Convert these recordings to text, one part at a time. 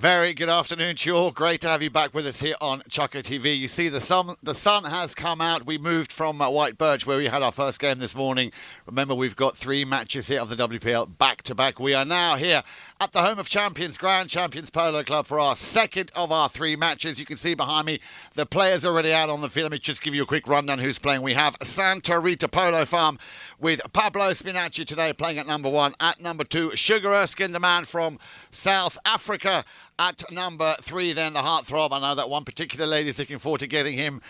Very good afternoon to you all. Great to have you back with us here on Chucker TV. You see the sun has come out. We moved from White Birch where we had our first game this morning. Remember, we've got 3 matches here of the WPL back-to-back. We are now here at the home of Champions, Grand Champions Polo Club for our second of our 3 matches. You can see behind me the players already out on the field. Let me just give you a quick rundown who's playing. We have Santa Rita Polo Farm with Pablo Spinacci today playing at number 1. At number 2, Sugar Erskine, the man from South Africa. At number 3, then, the heartthrob. I know that one particular lady is looking forward to getting him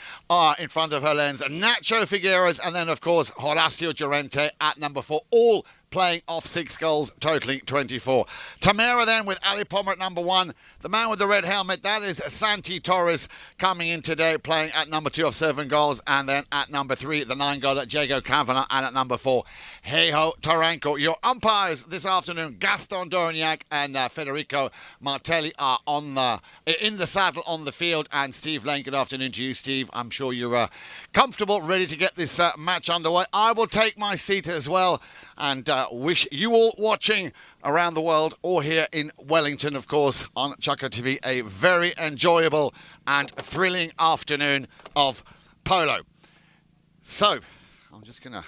in front of her lens. Nacho Figueres, and then, of course, Horacio Llorente at number 4. All playing off 6 goals, totaling 24. Tamera then with Ali Palmer at number 1. The man with the red helmet, that is Santi Torres coming in today, playing at number 2 of 7 goals. And then at number 3, the 9-goaler Diego Kavanagh. And at number 4, Heijo Taranko. Your umpires this afternoon, Gaston Dorignac and Federico Martelli, are in the saddle on the field. And Steve Lane, good afternoon to you, Steve. I'm sure you're comfortable, ready to get this match underway. I will take my seat as well and wish you all watching around the world or here in Wellington, of course, on Chucker TV, a very enjoyable and thrilling afternoon of polo. So, I'm just going to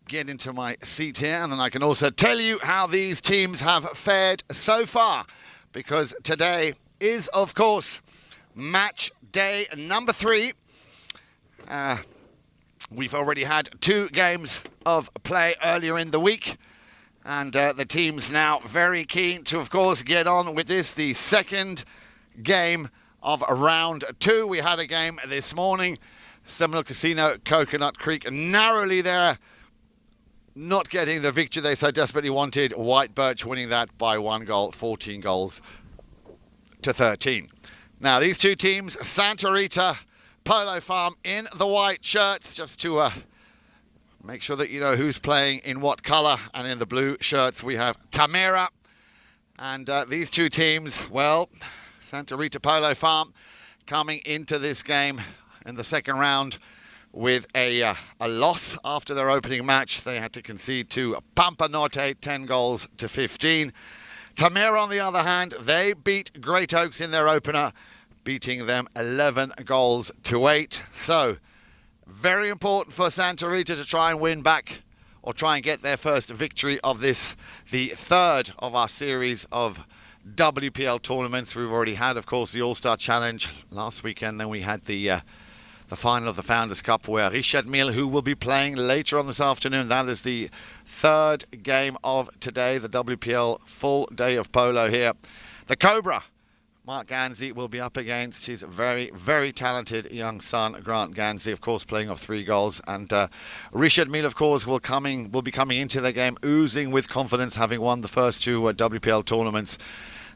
get into my seat here, and then I can also tell you how these teams have fared so far, because today is, of course, match day number 3. We've already had 2 games of play earlier in the week, and the team's now very keen to, of course, get on with this, the second game of round 2. We had a game this morning, Seminole Casino, Coconut Creek, narrowly there, not getting the victory they so desperately wanted. White Birch winning that by 1 goal, 14 goals to 13. Now, these 2 teams, Santa Rita Polo Farm in the white shirts, just to make sure that you know who's playing in what colour. And in the blue shirts we have Tamera. And these 2 teams, well, Santa Rita Polo Farm coming into this game in the second round with a loss after their opening match. They had to concede to Pampa Norte 10 goals to 15. Tamera, on the other hand, they beat Great Oaks in their opener beating them 11 goals to 8. So, very important for Santa Rita to try and win back, or try and get their first victory of this, the third of our series of WPL tournaments. We've already had, of course, the All-Star Challenge last weekend. Then we had the final of the Founders Cup, where Richard Mille, who will be playing later on this afternoon, that is the third game of today, the WPL full day of polo here. The Cobra, Mark Ganzi, will be up against his very, very talented young son, Grant Ganzi, of course, playing off 3 goals. And Richard Mille, of course, will be coming into the game oozing with confidence, having won the first 2 WPL tournaments.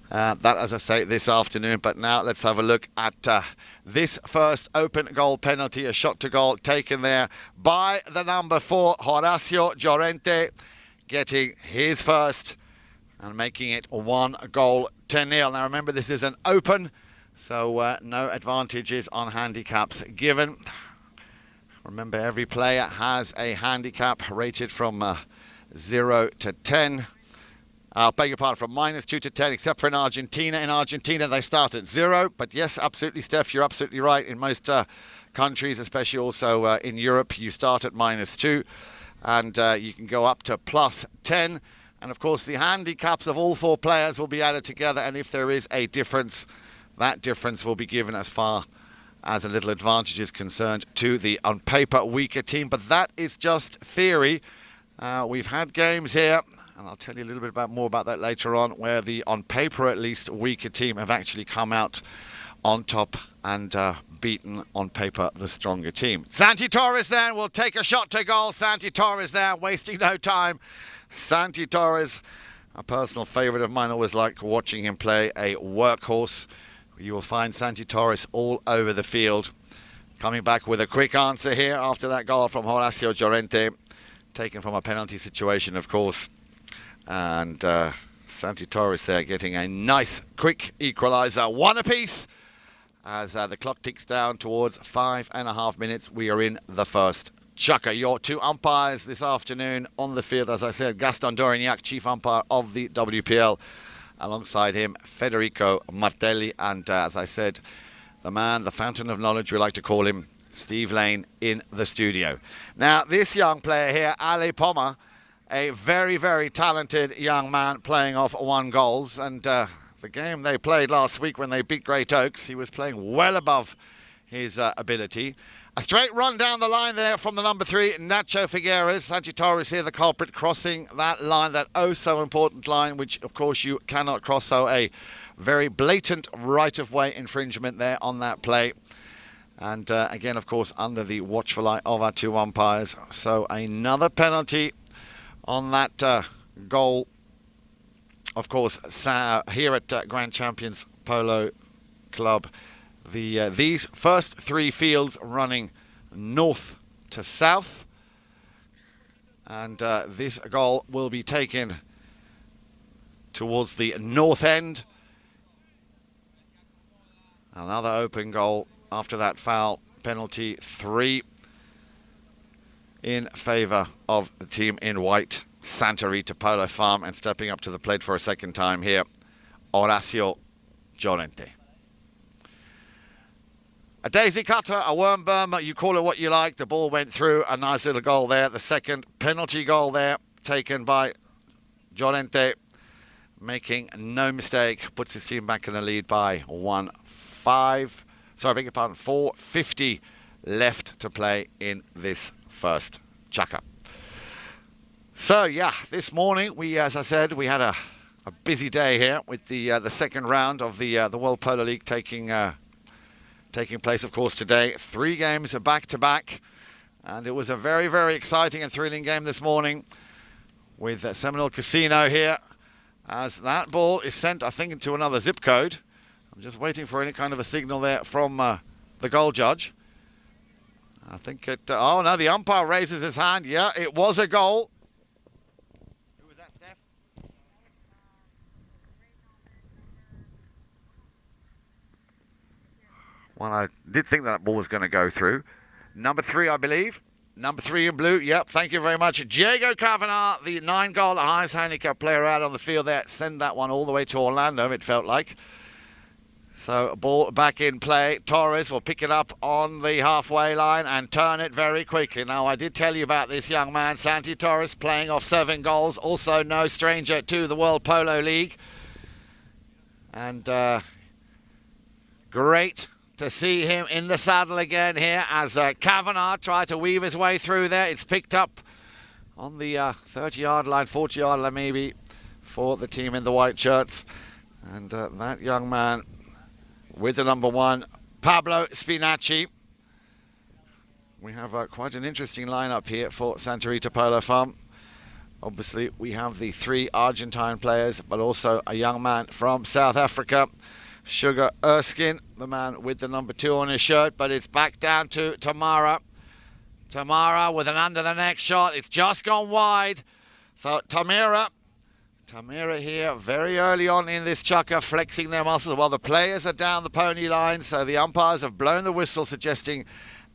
That, as I say, this afternoon. But now let's have a look at this first open goal penalty, a shot to goal taken there by the number 4, Horacio Llorente, getting his first and making it 1-0. Now remember, this is an open, so no advantages on handicaps given. Remember, every player has a handicap rated from 0 to 10. I'll beg your pardon, from -2 to 10, except for in Argentina. In Argentina, they start at 0. But yes, absolutely, Steph, you're absolutely right. In most countries, especially also in Europe, you start at -2. And you can go up to +10. And, of course, the handicaps of all 4 players will be added together. And if there is a difference, that difference will be given as far as a little advantage is concerned to the, on paper, weaker team. But that is just theory. We've had games here, and I'll tell you a little bit more about that later on, where the, on paper at least, weaker team have actually come out on top and beaten, on paper, the stronger team. Santi Torres then will take a shot to goal. Santi Torres there, wasting no time. Santi Torres, a personal favourite of mine, always like watching him play, a workhorse. You will find Santi Torres all over the field. Coming back with a quick answer here after that goal from Horacio Llorente, taken from a penalty situation, of course. And Santi Torres there getting a nice quick equaliser. 1 apiece as the clock ticks down towards 5.5 minutes. We are in the first chukker. Your 2 umpires this afternoon on the field, as I said, Gaston Dorignac, chief umpire of the WPL. Alongside him, Federico Martelli. And as I said, the man, the fountain of knowledge, we like to call him, Steve Lane, in the studio. Now, this young player here, Ale Poma, a very, very talented young man playing off 1 goal. And the game they played last week when they beat Great Oaks, he was playing well above his ability. A straight run down the line there from the number 3, Nacho Figueres. Santi Torres here, the culprit, crossing that line, that oh-so-important line, which, of course, you cannot cross. So a very blatant right-of-way infringement there on that play. And again, of course, under the watchful eye of our 2 umpires. So another penalty on that goal. Of course, here at Grand Champions Polo Club, these first 3 fields running north to south. And this goal will be taken towards the north end. Another open goal after that foul penalty. 3 in favour of the team in white, Santa Rita Polo Farm. And stepping up to the plate for a second time here, Horacio Llorente. A daisy cutter, a worm burmer, you call it what you like. The ball went through. A nice little goal there. The second penalty goal there, taken by Llorente, making no mistake. Puts his team back in the lead by 1-5. Sorry, I beg your pardon, 4:50 left to play in this first chukker. So, yeah, this morning, as I said, we had a busy day here with the second round of the World Polo League taking place, of course, today. 3 games back-to-back. And it was a very, very exciting and thrilling game this morning with Seminole Casino here, as that ball is sent, I think, into another zip code. I'm just waiting for any kind of a signal there from the goal judge. I think it... oh, no, the umpire raises his hand. Yeah, it was a goal. Who was that, Steph? Well, I did think that ball was going to go through. Number 3, I believe. Number 3 in blue. Yep, thank you very much. Diego Kavanagh, the 9-goal highest handicap player out on the field there. Send that one all the way to Orlando, it felt like. So ball back in play. Torres will pick it up on the halfway line and turn it very quickly. Now, I did tell you about this young man, Santi Torres, playing off 7 goals. Also no stranger to the World Polo League. And great to see him in the saddle again here as Kavanagh tried to weave his way through there. It's picked up on the 30-yard line, 40-yard line maybe, for the team in the white shirts. And that young man with the number 1, Pablo Spinacci. We have quite an interesting lineup here for Santa Rita Polo Farm. Obviously, we have the 3 Argentine players, but also a young man from South Africa, Sugar Erskine, the man with the number 2 on his shirt. But it's back down to Tamera. Tamera with an under-the-neck shot. It's just gone wide. So Tamera here very early on in this chukker, flexing their muscles while the players are down the pony line. So the umpires have blown the whistle, suggesting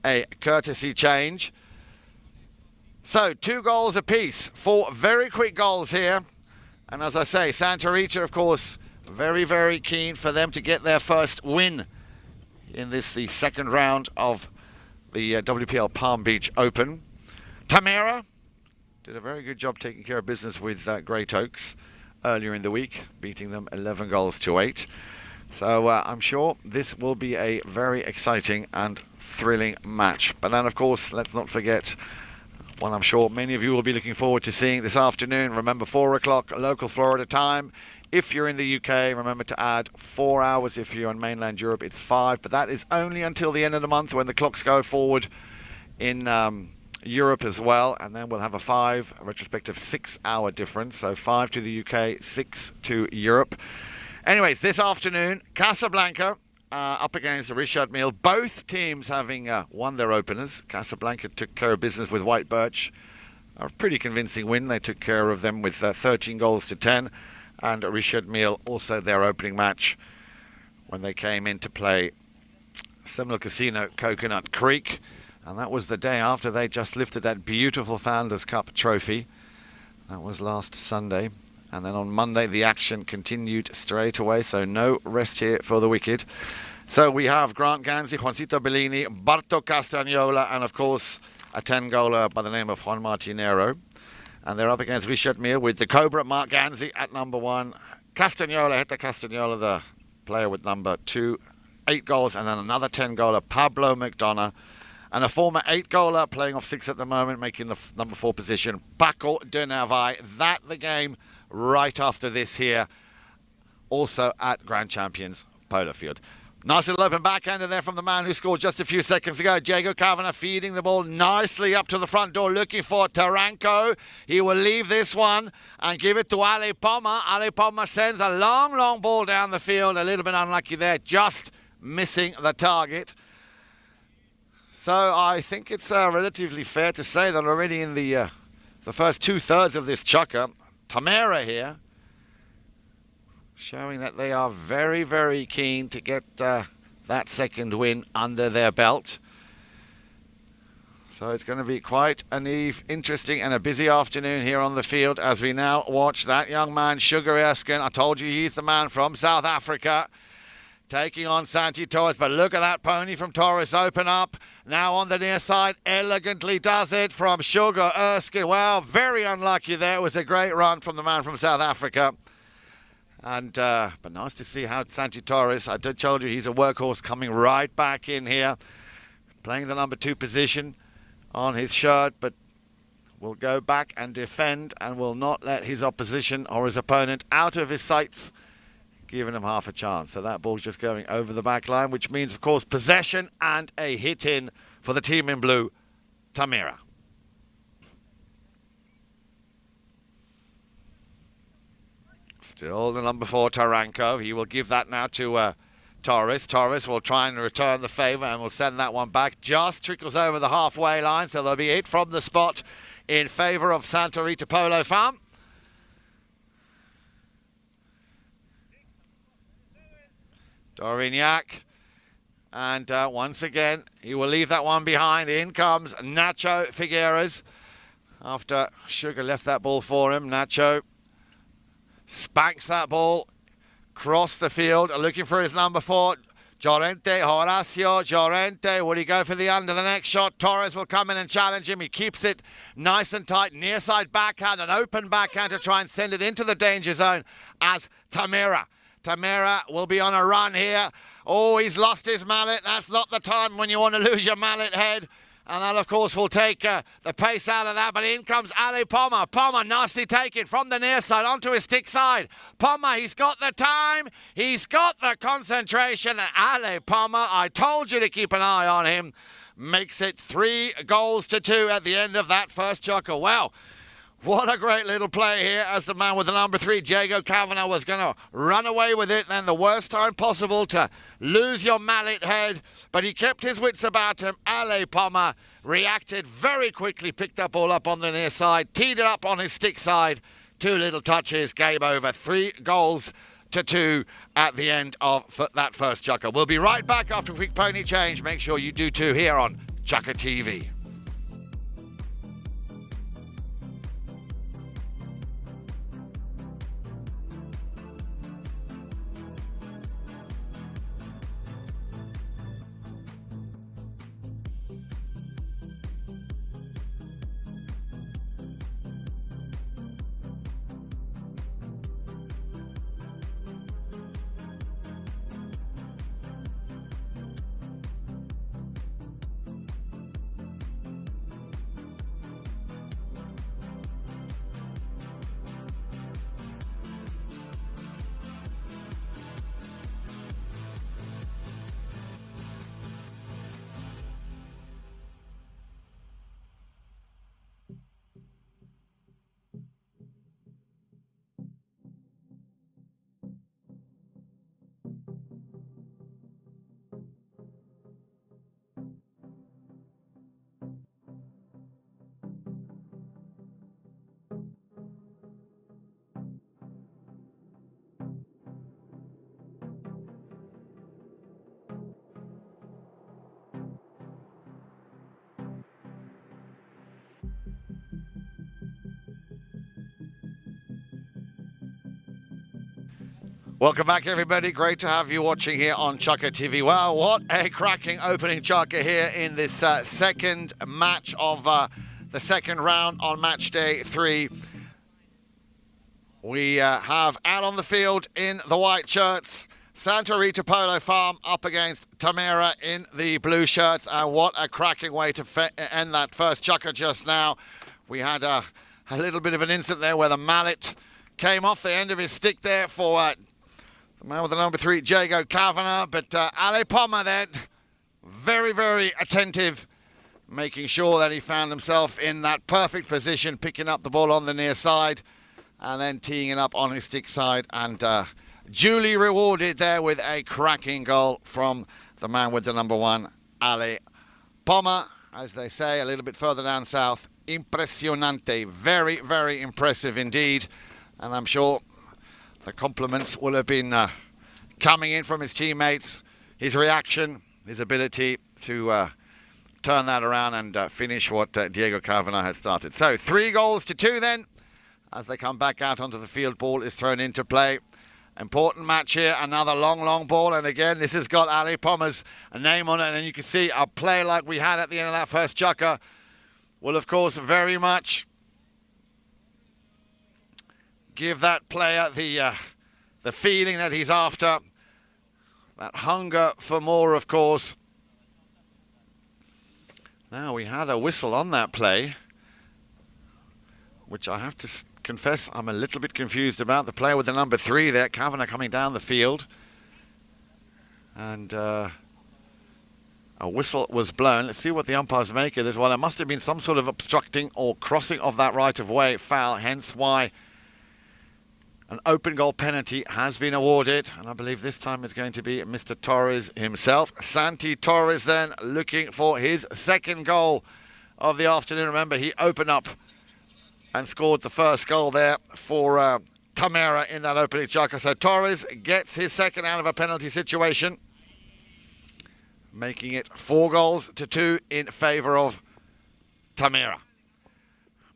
a courtesy change. So 2 goals apiece, 4 very quick goals here. And as I say, Santa Rita, of course, very, very keen for them to get their first win in the second round of the WPL Palm Beach Open. Tamera did a very good job taking care of business with Great Oaks earlier in the week, beating them 11 goals to 8. So I'm sure this will be a very exciting and thrilling match. But then, of course, let's not forget one I'm sure many of you will be looking forward to seeing this afternoon. Remember, 4 o'clock local Florida time. If you're in the UK, remember to add 4 hours. If you're in mainland Europe, it's 5. But that is only until the end of the month when the clocks go forward in Europe as well, and then we'll have a retrospective 6-hour difference, so 5 to the UK, 6 to Europe. Anyways, this afternoon, Casablanca up against Richard Mille, both teams having won their openers. Casablanca took care of business with White Birch, a pretty convincing win. They took care of them with 13 goals to 10, and Richard Mille also their opening match when they came in to play Seminole Casino Coconut Creek. And that was the day after they just lifted that beautiful Founders Cup trophy. That was last Sunday. And then on Monday, the action continued straight away. So no rest here for the wicked. So we have Grant Ganzi, Juancito Bellini, Barto Castagnola, and of course, a 10-goaler by the name of Juan Martinero. And they're up against Richard Mille with the Cobra, Mark Ganzi at number 1. Castagnola, Hector Castagnola, the player with number 2. 8 goals, and then another 10-goaler, Pablo McDonough. And a former 8-goaler playing off 6 at the moment, making the number 4 position, Paco de Narvaez. That the game right after this here, also at Grand Champions Polo Field. Nice little open backhander there from the man who scored just a few seconds ago. Diego Kavanagh feeding the ball nicely up to the front door, looking for Taranco. He will leave this one and give it to Ali Poma. Ali Poma sends a long, long ball down the field. A little bit unlucky there, just missing the target. So I think it's relatively fair to say that already in the first 2/3 of this chukker, Tamera here, showing that they are very, very keen to get that second win under their belt. So it's going to be quite an interesting and a busy afternoon here on the field as we now watch that young man, Sugar Erskine. I told you he's the man from South Africa, taking on Santi Torres. But look at that pony from Torres open up. Now on the near side, elegantly does it from Sugar Erskine. Well, very unlucky there. It was a great run from the man from South Africa. And but nice to see how Santi Torres, I did tell you he's a workhorse, coming right back in here, playing the number 2 position on his shirt, but will go back and defend and will not let his opposition or his opponent out of his sights, giving him half a chance. So that ball's just going over the back line, which means, of course, possession and a hit-in for the team in blue, Tamera. Still the number 4, Taranco. He will give that now to Torres. Torres will try and return the favour and will send that one back. Just trickles over the halfway line, so there'll be it from the spot in favour of Santa Rita Polo Farm. Dorignac, and once again he will leave that one behind. In comes Nacho Figueres after Sugar left that ball for him. Nacho spanks that ball Cross the field, looking for his number 4. Llorente, Horacio, Llorente. Would he go for the under the next shot? Torres will come in and challenge him. He keeps it nice and tight. Near side backhand, an open backhand to try and send it into the danger zone as Tamera. Tamera will be on a run here. Oh, he's lost his mallet. That's not the time when you want to lose your mallet head. And that, of course, will take the pace out of that. But in comes Ali Pommer. Pommer nicely taken from the near side onto his stick side. Pommer, he's got the time. He's got the concentration. And Ali Pommer, I told you to keep an eye on him, makes it 3-2 at the end of that first chucker. Well, what a great little play here as the man with the number 3, Diego Kavanagh, was going to run away with it. Then the worst time possible to lose your mallet head. But he kept his wits about him. Ale Pommer reacted very quickly, picked that ball up on the near side, teed it up on his stick side. 2 little touches, game over. 3-2 at the end of that first chucker. We'll be right back after a quick pony change. Make sure you do too here on Chucker TV. Welcome back, everybody. Great to have you watching here on Chucker TV. Well, what a cracking opening chucker here in this second match of the second round on match day 3. We have out on the field in the white shirts, Santa Rita Polo Farm up against Tamera in the blue shirts. And what a cracking way to end that first chucker just now. We had a little bit of an incident there where the mallet came off the end of his stick there for the man with the number 3, Diego Kavanagh. But Ale Pommer then, very, very attentive, making sure that he found himself in that perfect position, picking up the ball on the near side and then teeing it up on his stick side, and duly rewarded there with a cracking goal from the man with the number 1, Ale Pommer. As they say a little bit further down south, impressionante, very, very impressive indeed. And I'm sure the compliments will have been coming in from his teammates. His reaction, his ability to turn that around and finish what Diego Kavanagh had started. So 3-2 then. As they come back out onto the field, ball is thrown into play. Important match here, another long ball, and again this has got Ali Pommer's name on it, and you can see a play like we had at the end of that first chucker will of course very much give that player the feeling that he's after, that hunger for more, of course. Now we had a whistle on that play, which I have to confess I'm a little bit confused about. The player with the number 3 there, Kavanagh, coming down the field, and a whistle was blown. Let's see what the umpires make of this. Well, there must have been some sort of obstructing or crossing of that right-of-way foul, hence why an open goal penalty has been awarded, and I believe this time is going to be Mr. Torres himself. Santi Torres then looking for his second goal of the afternoon. Remember, he opened up and scored the first goal there for Tamera in that opening chucker. So Torres gets his second out of a penalty situation, making it 4-2 in favour of Tamera.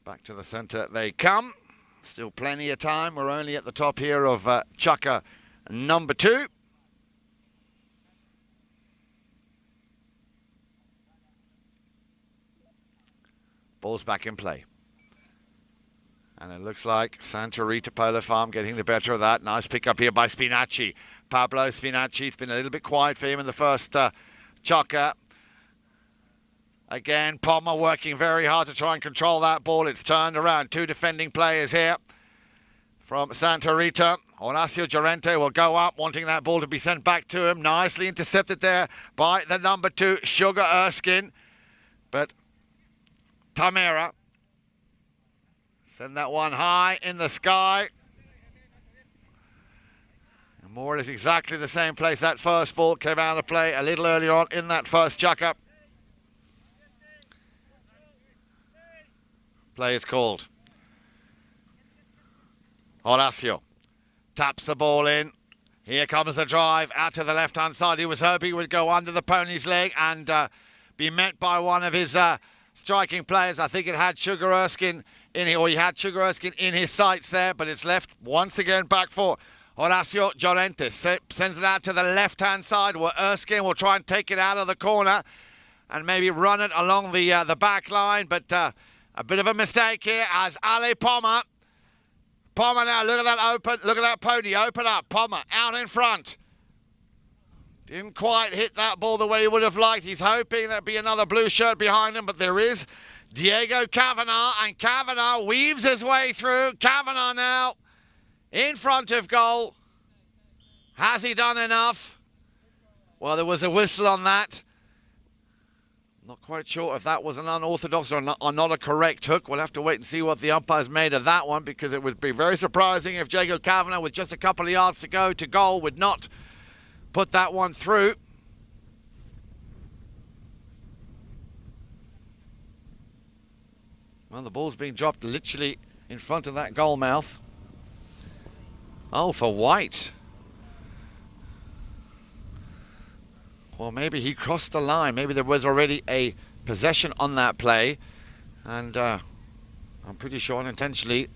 Back to the centre they come. Still plenty of time. We're only at the top here of chucker number 2. Ball's back in play. And it looks like Santa Rita Polo Farm getting the better of that. Nice pick up here by Spinacci. Pablo Spinacci. It's been a little bit quiet for him in the first chocker. Again, Palmer working very hard to try and control that ball. It's turned around. 2 defending players here from Santa Rita. Horacio Llorente will go up, wanting that ball to be sent back to him. Nicely intercepted there by the number 2, Sugar Erskine. But Tamera send that one high in the sky. And more or less exactly the same place that first ball came out of play a little earlier on in that first chuck-up. Play is called. Horacio taps the ball in. Here comes the drive out to the left-hand side. He was hoping he would go under the pony's leg and be met by one of his striking players. I think it had Sugar Erskine in, or he had Sugar Erskine in his sights there, but it's left once again back for Horacio Llorente. Sends it out to the left-hand side where Erskine will try and take it out of the corner and maybe run it along the back line, but a bit of a mistake here as Ali Palmer now, look at that pony, open up. Palmer out in front. Didn't quite hit that ball the way he would have liked. He's hoping there'd be another blue shirt behind him, but there is Diego Kavanagh, and Kavanagh weaves his way through. Kavanagh now in front of goal. Has he done enough? Well, there was a whistle on that. Not quite sure if that was an unorthodox or not a correct hook. We'll have to wait and see what the umpires made of that one, because it would be very surprising if Diego Kavanagh, with just a couple of yards to go to goal, would not put that one through. Well, the ball's being dropped literally in front of that goal mouth. Oh, for White. Well, maybe he crossed the line. Maybe there was already a possession on that play. And I'm pretty sure unintentionally.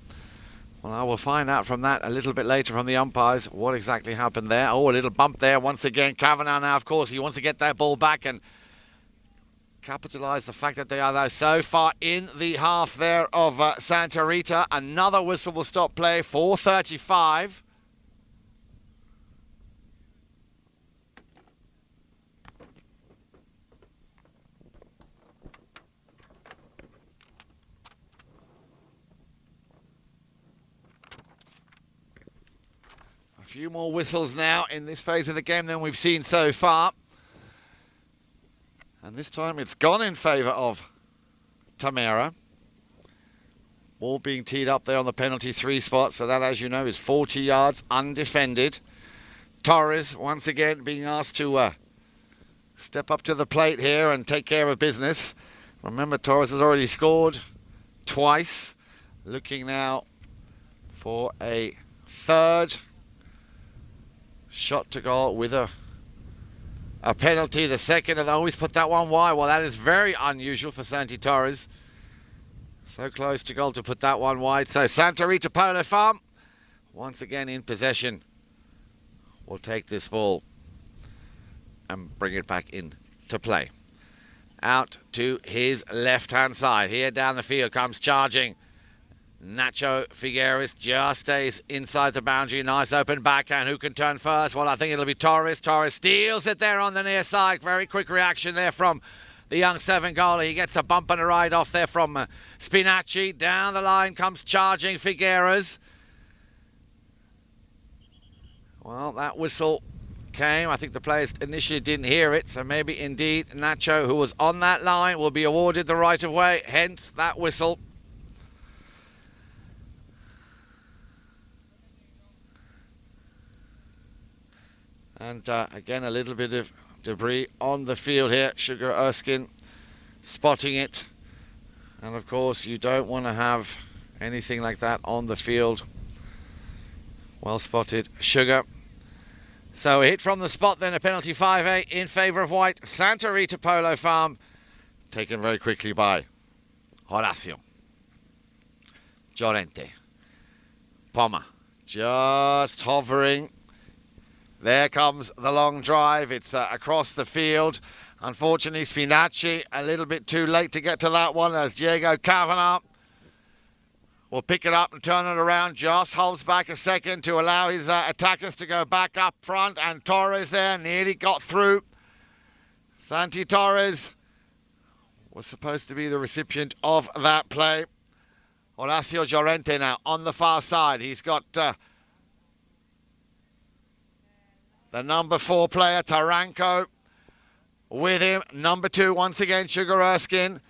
Well, I will find out from that a little bit later from the umpires what exactly happened there. Oh, a little bump there once again. Kavanagh now, of course, he wants to get that ball back and capitalise the fact that they are now so far in the half there of Santa Rita. Another whistle will stop play. 4:35. A few more whistles now in this phase of the game than we've seen so far. And this time it's gone in favour of Tamera. Ball being teed up there on the penalty 3 spot. So that, as you know, is 40 yards undefended. Torres once again being asked to step up to the plate here and take care of business. Remember, Torres has already scored twice. Looking now for a third shot to goal with a penalty. The second, and they always put that one wide. Well, that is very unusual for Santi Torres. So close to goal to put that one wide. So Santa Rita Polo Farm, once again in possession, will take this ball and bring it back into play. Out to his left-hand side. Here down the field comes charging Nacho Figueres. Just stays inside the boundary. Nice open backhand. Who can turn first? Well, I think it'll be Torres. Torres steals it there on the near side. Very quick reaction there from the young 7-goaler. He gets a bump and a ride off there from Spinacci. Down the line comes charging Figueres. Well, that whistle came. I think the players initially didn't hear it, so maybe indeed Nacho, who was on that line, will be awarded the right of way, hence that whistle. And again, a little bit of debris on the field here. Sugar Erskine spotting it. And of course, you don't want to have anything like that on the field. Well spotted, Sugar. So a hit from the spot, then a penalty 5-8 in favour of White. Santa Rita Polo Farm taken very quickly by Horacio. Llorente. Palmer just hovering There comes the long drive. It's across the field. Unfortunately, Spinacci a little bit too late to get to that one as Diego Kavanagh will pick it up and turn it around. Just holds back a second to allow his attackers to go back up front. And Torres there nearly got through. Santi Torres was supposed to be the recipient of that play. Horacio Llorente now on the far side. He's got the number 4 player, Taranko, with him. Number 2, once again, Sugar Erskine.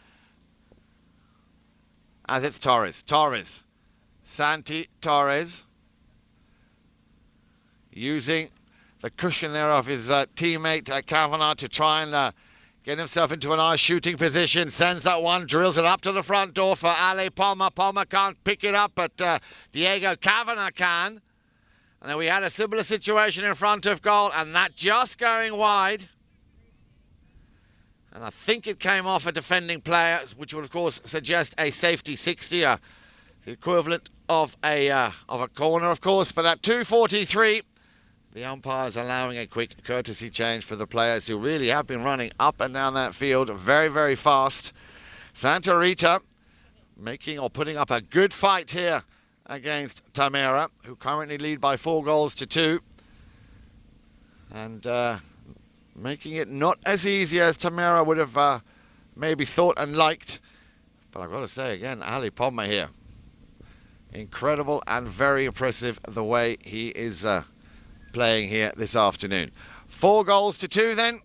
As it's Torres. Santi Torres. Using the cushion there of his teammate Kavanagh to try and get himself into a nice shooting position. Sends that one, drills it up to the front door for Ali Palmer. Palmer can't pick it up, but Diego Kavanagh can. And then we had a similar situation in front of goal, and that just going wide. And I think it came off a defending player, which would, of course, suggest a safety 60, the equivalent of a corner, of course. But at 2:43, the umpire's allowing a quick courtesy change for the players who really have been running up and down that field very, very fast. Santa Rita making or putting up a good fight here against Tamera, who currently lead by 4-2. And making it not as easy as Tamera would have maybe thought and liked. But I've got to say again, Ali Palmer here. Incredible and very impressive the way he is playing here this afternoon. 4-2 then.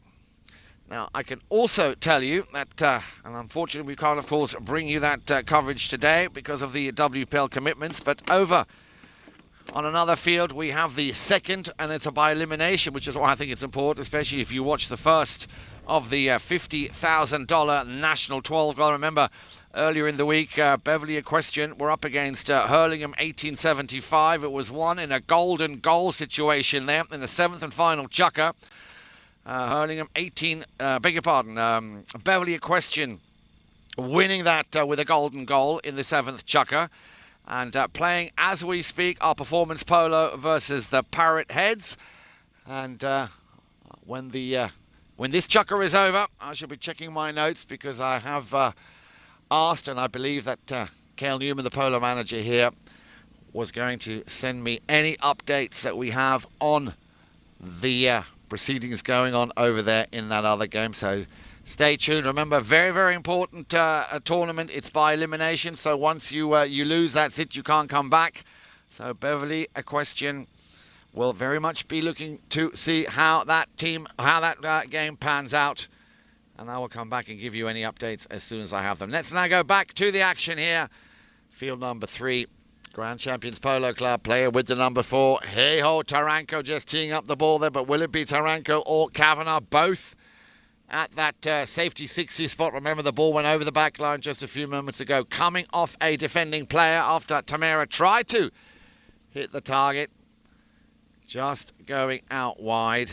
Now, I can also tell you that, and unfortunately we can't, of course, bring you that coverage today because of the WPL commitments, but over on another field, we have the second, and it's a by elimination, which is why I think it's important, especially if you watch the first of the $50,000 national 12 goal. Remember, earlier in the week, Beverly Equestrian were up against Hurlingham 1875. It was won in a golden goal situation there in the 7th and final chukker. Hurlingham Beverly Equestrian winning that with a golden goal in the 7th chukker. And playing as we speak, our performance polo versus the Parrot Heads. And when this chukker is over, I shall be checking my notes because I have asked, and I believe that Cale Newman, the polo manager here, was going to send me any updates that we have on the proceedings going on over there in that other game. So stay tuned. Remember, very, very important tournament. It's by elimination. So once you lose, that's it. You can't come back. So Beverly Equestrian will very much be looking to see how that game pans out. And I will come back and give you any updates as soon as I have them. Let's now go back to the action here. Field number 3. Grand Champions Polo Club player with the number 4. Hey-ho, Taranko just teeing up the ball there. But will it be Taranko or Kavanagh? Both at that safety 60 spot. Remember, the ball went over the back line just a few moments ago, coming off a defending player after Tamera tried to hit the target. Just going out wide.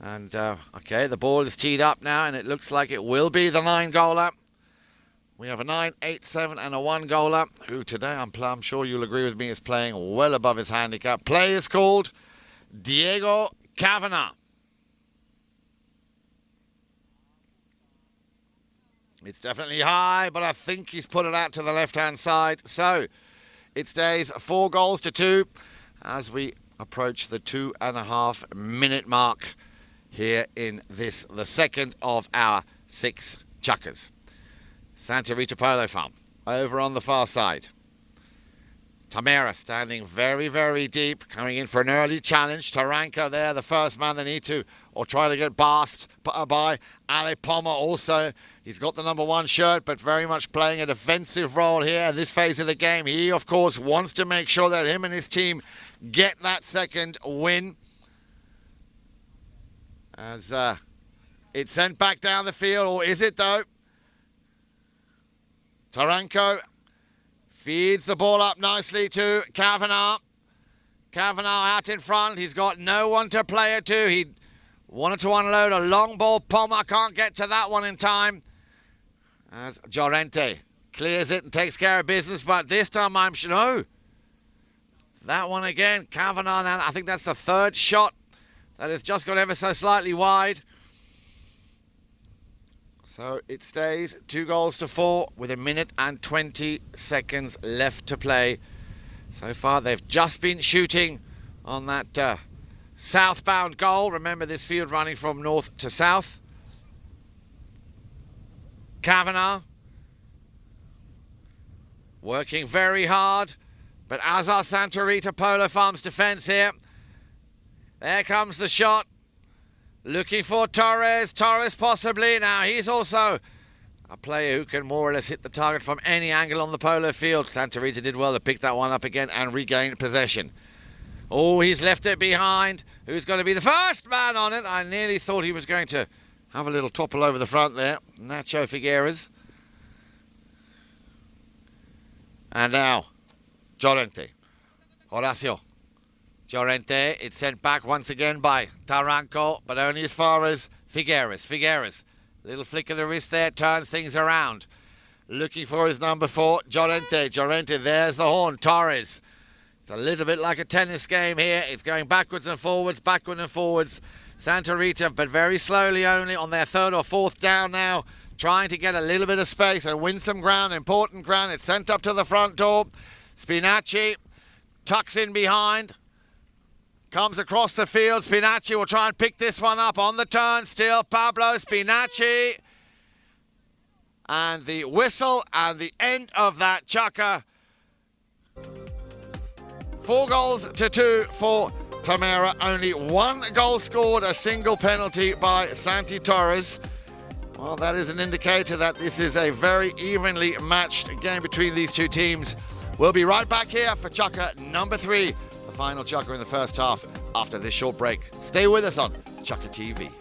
And, okay, the ball is teed up now, and it looks like it will be the 9-goaler. We have a 9, 8, 7, and a 1-goaler, who today, I'm sure you'll agree with me, is playing well above his handicap. Play is called Diego Kavanagh. It's definitely high, but I think he's put it out to the left-hand side. So it stays 4-2 as we approach the 2.5-minute mark here in this, the second of our 6 chukkers. Santa Rita Polo Farm over on the far side. Tamera standing very, very deep, coming in for an early challenge. Taranko there, the first man they need to, or try to get passed by. Ali Palmer also. He's got the number 1 shirt, but very much playing a defensive role here in this phase of the game. He, of course, wants to make sure that him and his team get that second win. As it's sent back down the field, or is it though? Taranko feeds the ball up nicely to Kavanagh. Kavanagh out in front. He's got no one to play it to. He wanted to unload a long ball. Palmer can't get to that one in time. As Llorente clears it and takes care of business, but this time I'm sure. No. That one again. Kavanagh, and I think that's the 3rd shot That has just gone ever so slightly wide. So it stays 2-4 with 1 minute and 20 seconds left to play. So far they've just been shooting on that southbound goal. Remember this field running from north to south. Kavanagh working very hard, but as are Santa Rita Polo Farm's defence here. There comes the shot. Looking for Torres. Torres possibly. Now he's also a player who can more or less hit the target from any angle on the polo field. Santa Rita did well to pick that one up again and regain possession. Oh, he's left it behind. Who's going to be the first man on it? I nearly thought he was going to have a little topple over the front there. Nacho Figueres. And now, Llorente. Horacio. Llorente, it's sent back once again by Taranco, but only as far as Figueres. Figueres, little flick of the wrist there, turns things around. Looking for his number 4, Llorente. Llorente, there's the horn. Torres. It's a little bit like a tennis game here. It's going backwards and forwards, Santa Rita, but very slowly only on their 3rd or 4th down now, trying to get a little bit of space and win some ground, important ground. It's sent up to the front door. Spinacci tucks in behind. Comes across the field. Spinacci will try and pick this one up on the turn. Still Pablo Spinacci. And the whistle and the end of that chukker. 4-2 for Tamera. Only 1 goal scored, a single penalty by Santi Torres. Well, that is an indicator that this is a very evenly matched game between these two teams. We'll be right back here for chukker number 3. The final chukker in the first half after this short break. Stay with us on Chukker TV.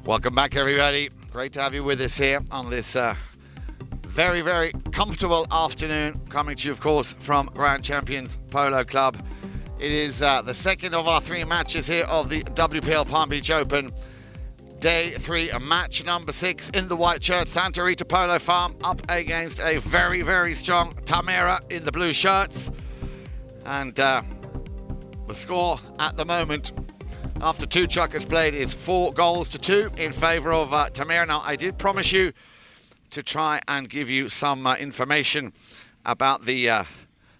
Welcome back, everybody. Great to have you with us here on this very, very comfortable afternoon. Coming to you, of course, from Grand Champions Polo Club. It is the second of our 3 matches here of the WPL Palm Beach Open. Day 3, match number 6 in the white shirt. Santa Rita Polo Farm up against a very, very strong Tamera in the blue shirts. And the score at the moment, after 2 chukkers played, is 4-2 in favour of Tamera. Now, I did promise you to try and give you some information about the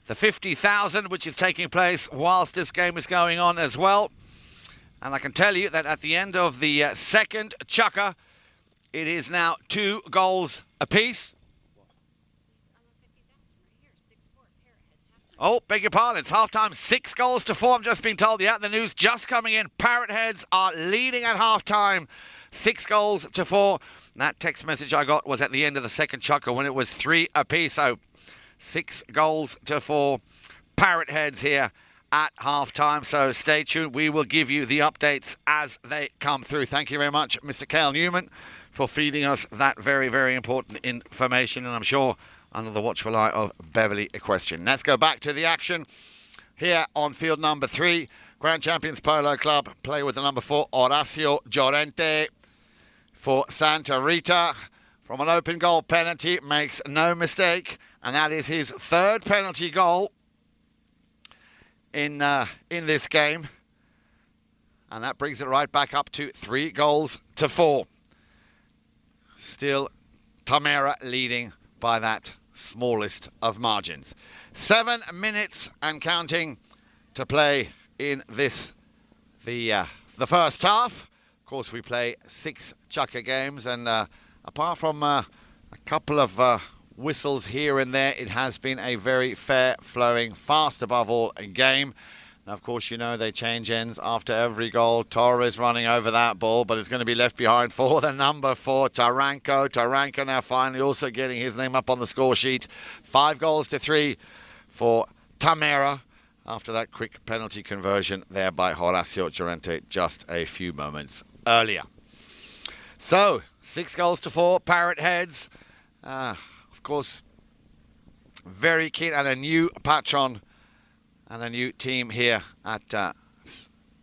50,000, which is taking place whilst this game is going on as well. And I can tell you that at the end of the second chukker, it is now 2 goals apiece. Oh, beg your pardon, it's half-time, 6-4. I'm just being told, yeah, the news just coming in. Parrot Heads are leading at half-time, 6-4. That text message I got was at the end of the second chukker when it was 3 apiece. So 6-4. Parrot Heads here at half-time. So stay tuned. We will give you the updates as they come through. Thank you very much, Mr. Cale Newman, for feeding us that very, very important information. And I'm sure under the watchful eye of Beverly Equestrian. Let's go back to the action here on field number 3. Grand Champions Polo Club play with the number 4, Horacio Llorente. For Santa Rita, from an open goal penalty, makes no mistake, and that is his third penalty goal in this game. And that brings it right back up to 3-4. Still Tamera leading by that smallest of margins. 7 minutes and counting to play in this, the first half. Of course, we play 6 Chukka games, and apart from a couple of whistles here and there, it has been a very fair-flowing, fast above all game. Now, of course, you know they change ends after every goal. Torres running over that ball, but it's going to be left behind for the number 4, Taranko. Taranko now finally also getting his name up on the score sheet. 5-3 for Tamera after that quick penalty conversion there by Horacio Llorente just a few moments earlier. So, 6-4, Parrot heads. Of course, very keen, and a new patron and a new team here at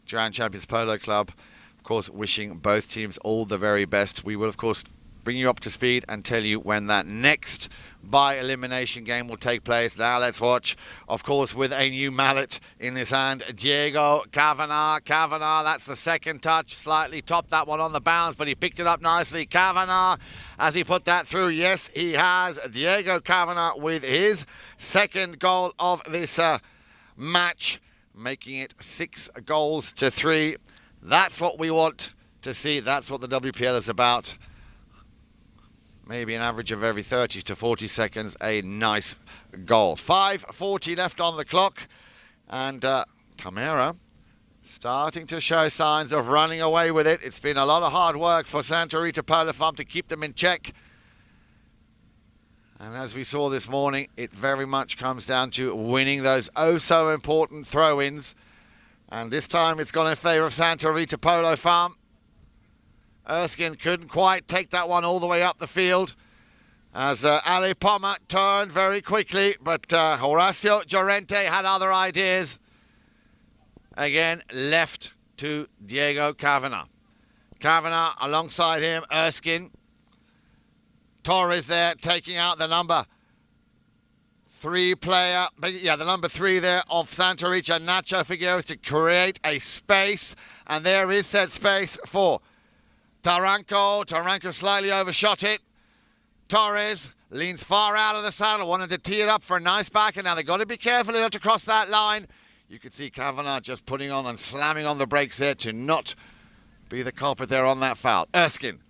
Grand Champions Polo Club. Of course, wishing both teams all the very best. We will, of course, bring you up to speed and tell you when that next by-elimination game will take place. Now let's watch, of course, with a new mallet in his hand, Diego Kavanagh. Kavanagh, that's the second touch. Slightly topped that one on the bounce, but he picked it up nicely. Kavanagh, as he put that through, yes, he has. Diego Kavanagh with his second goal of this match, making it 6-3. That's what we want to see. That's what the WPL is about. Maybe an average of every 30 to 40 seconds, a nice goal. 5:40 left on the clock, and Tamera starting to show signs of running away with it. It's been a lot of hard work for Santa Rita Polo Farm to keep them in check. And as we saw this morning, it very much comes down to winning those oh-so-important throw-ins. And this time it's gone in favour of Santa Rita Polo Farm. Erskine couldn't quite take that one all the way up the field as Ali Pommer turned very quickly, but Horacio Llorente had other ideas. Again, left to Diego Kavanagh. Kavanagh alongside him, Erskine. Torres there taking out the number 3 player, the number 3 there of Santa Rita, Nacho Figueres, to create a space. And there is said space for Taranko. Taranko slightly overshot it. Torres leans far out of the saddle, wanted to tee it up for a nice back, and now they've got to be careful not to cross that line. You can see Kavanagh just putting on and slamming on the brakes there to not be the culprit there on that foul. Erskine,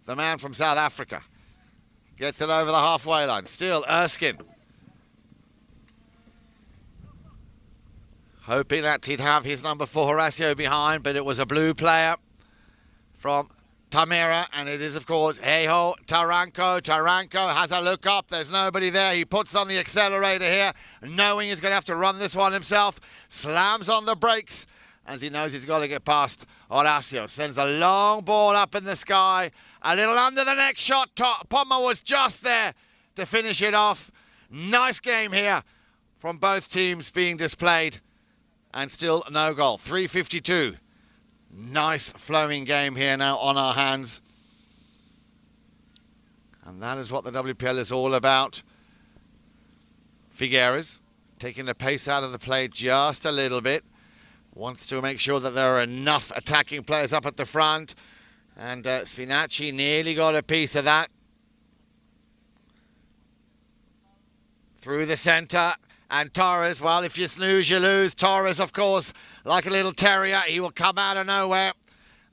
the man from South Africa, gets it over the halfway line. Still Erskine, hoping that he'd have his number 4 Horacio behind, but it was a blue player from Tamera, and it is, of course, Hey-ho, Taranko. Taranko has a look up. There's nobody there. He puts on the accelerator here, knowing he's going to have to run this one himself. Slams on the brakes as he knows he's got to get past Horacio. Sends a long ball up in the sky. A little under the neck shot. Pommer was just there to finish it off. Nice game here from both teams being displayed. And still no goal. 3:52. Nice flowing game here now on our hands. And that is what the WPL is all about. Figueres taking the pace out of the play just a little bit. Wants to make sure that there are enough attacking players up at the front. And Spinacci nearly got a piece of that. Through the centre. And Torres, well, if you snooze, you lose. Torres, of course, like a little terrier, he will come out of nowhere.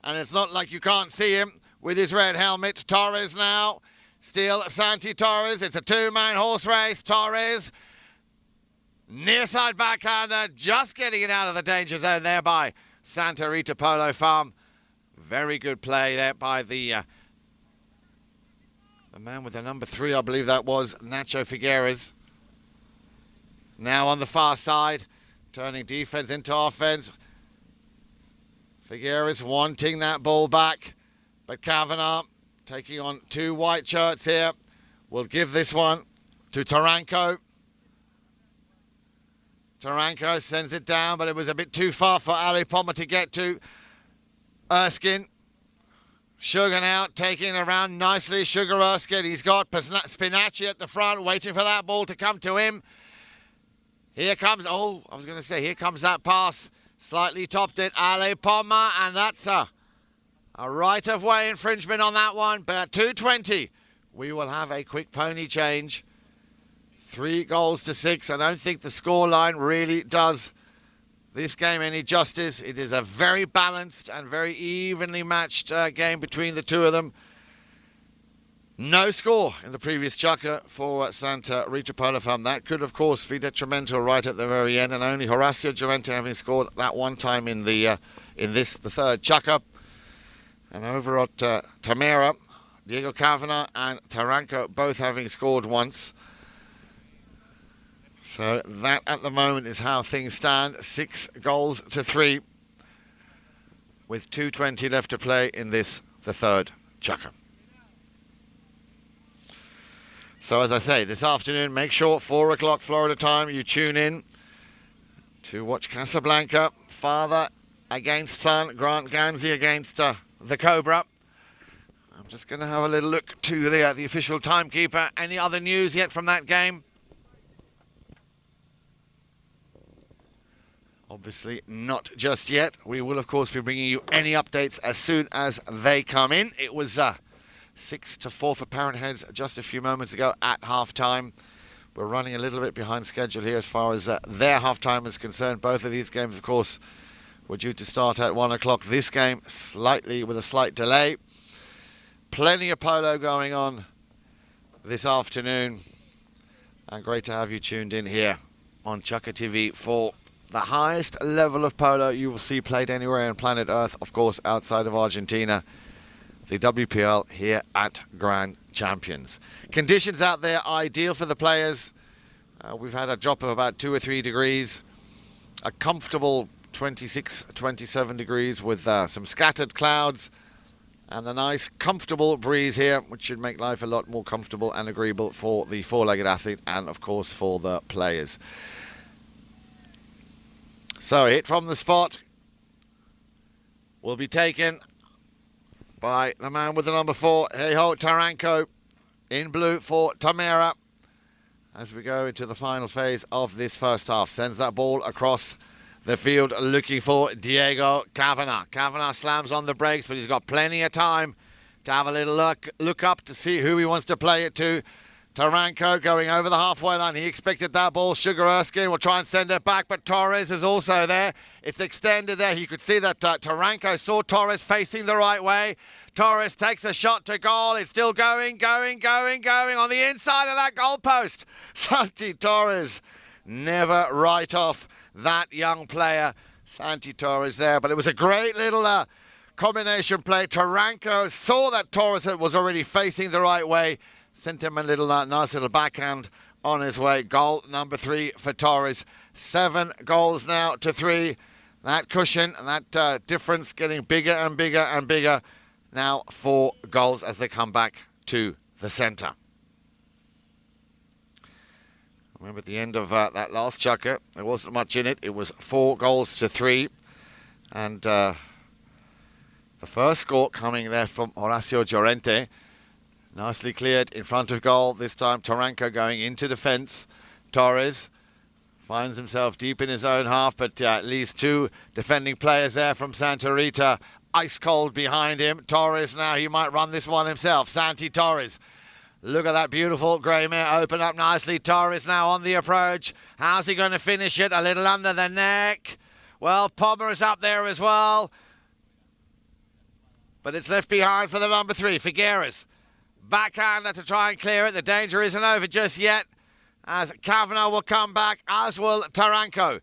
And it's not like you can't see him with his red helmet. Torres now, still Santi Torres. It's a 2-man horse race. Torres, near side backhander, just getting it out of the danger zone there by Santa Rita Polo Farm. Very good play there by the man with the number 3, I believe that was, Nacho Figueres. Now on the far side, turning defense into offense. Figueres wanting that ball back, but Kavanagh taking on 2 white shirts here. Will give this one to Taranko. Taranko sends it down, but it was a bit too far for Ali Pommer to get to. Erskine Sugar now taking around nicely. Sugar Erskine. He's got Spinacci at the front, waiting for that ball to come to him. Here comes, here comes that pass. Slightly topped it, Ale Pomma, and that's a right-of-way infringement on that one. But at 2:20, we will have a quick pony change. 3-6. I don't think the scoreline really does this game any justice. It is a very balanced and very evenly matched game between the two of them. No score in the previous chukker for Santa Rita Polo Farm. That could, of course, be detrimental right at the very end, and only Horacio Llorente having scored that one time in the third chukker. And over at Tamera, Diego Kavanagh and Taranko both having scored once. So that at the moment is how things stand. 6-3 with 2:20 left to play in the third chukker. So as I say, this afternoon, make sure 4 o'clock Florida time you tune in to watch Casablanca. Father against son, Grant Ganzi against the Cobra. I'm just going to have a little look to the official timekeeper. Any other news yet from that game? Obviously not just yet. We will, of course, be bringing you any updates as soon as they come in. It was 6-4 for Parent Heads just a few moments ago at half-time. We're running a little bit behind schedule here as far as their half-time is concerned. Both of these games, of course, were due to start at 1 o'clock. This game with a slight delay. Plenty of polo going on this afternoon. And great to have you tuned in here on Chukker TV for the highest level of polo you will see played anywhere on planet Earth, of course, outside of Argentina. The WPL here at Grand Champions. Conditions out there ideal for the players. We've had a drop of about 2 or 3 degrees. A comfortable 26, 27 degrees with some scattered clouds. And a nice, comfortable breeze here, which should make life a lot more comfortable and agreeable for the four-legged athlete and, of course, for the players. So, hit from the spot will be taken by the man with the number 4, Heiho Taranko, in blue for Tamera. As we go into the final phase of this first half, sends that ball across the field looking for Diego Kavanagh. Kavanagh slams on the brakes, but he's got plenty of time to have a little look up to see who he wants to play it to. Taranko going over the halfway line. He expected that ball. Sugar Erskine will try and send it back, but Torres is also there. It's extended there. You could see that Taranko saw Torres facing the right way. Torres takes a shot to goal. It's still going on the inside of that goalpost. Santi Torres never write off that young player, Santi Torres there. But it was a great little combination play. Taranko saw that Torres was already facing the right way. Sent him a little nice little backhand on his way. Goal number 3 for Torres. 7 goals now to 3. That cushion and that difference getting bigger and bigger and bigger. Now 4 goals as they come back to the centre. Remember at the end of that last chukker, there wasn't much in it. It was 4 goals to 3. And the first score coming there from Horacio Llorente. Nicely cleared in front of goal. This time Taranko going into defence. Torres finds himself deep in his own half, but at least 2 defending players there from Santa Rita. Ice cold behind him. Torres now, he might run this one himself. Santi Torres. Look at that beautiful grey mare open up nicely. Torres now on the approach. How's he going to finish it? A little under the neck. Well, Pommer is up there as well. But it's left behind for the number 3, Figueres. Backhander to try and clear it. The danger isn't over just yet, as Kavanagh will come back, as will Taranko.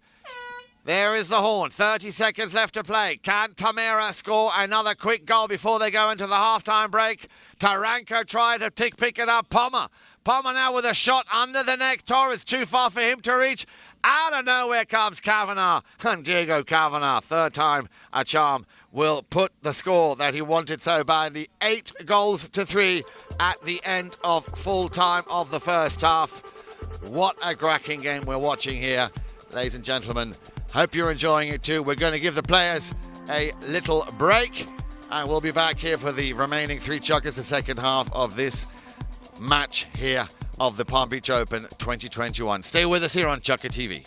There is the horn. 30 seconds left to play. Can Tamera score another quick goal before they go into the half-time break? Taranko tried to pick it up. Pommer now with a shot under the neck. Torres too far for him to reach. Out of nowhere comes Kavanagh. And Diego Kavanagh, third time a charm, will put the score that he wanted so badly. 8 goals to 3 at the end of full time of the first half. What a cracking game we're watching here, ladies and gentlemen. Hope you're enjoying it too. We're going to give the players a little break, And we'll be back here for the remaining 3 chukkers, the second half of this match here of the Palm Beach Open 2021. Stay with us here on Chukka TV.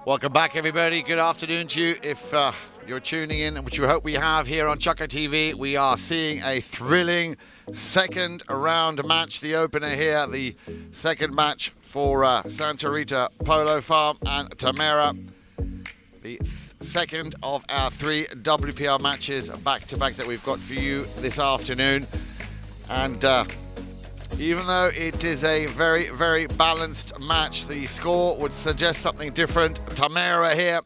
Welcome back, everybody. Good afternoon to you. If you're tuning in, which we hope we have here on Chaka TV, we are seeing a thrilling second round match. The opener here, the second match for Santa Rita Polo Farm and Tamera. The second of our 3 WPL matches back-to-back that we've got for you this afternoon. And even though it is a very, very balanced match, the score would suggest something different. Tamera here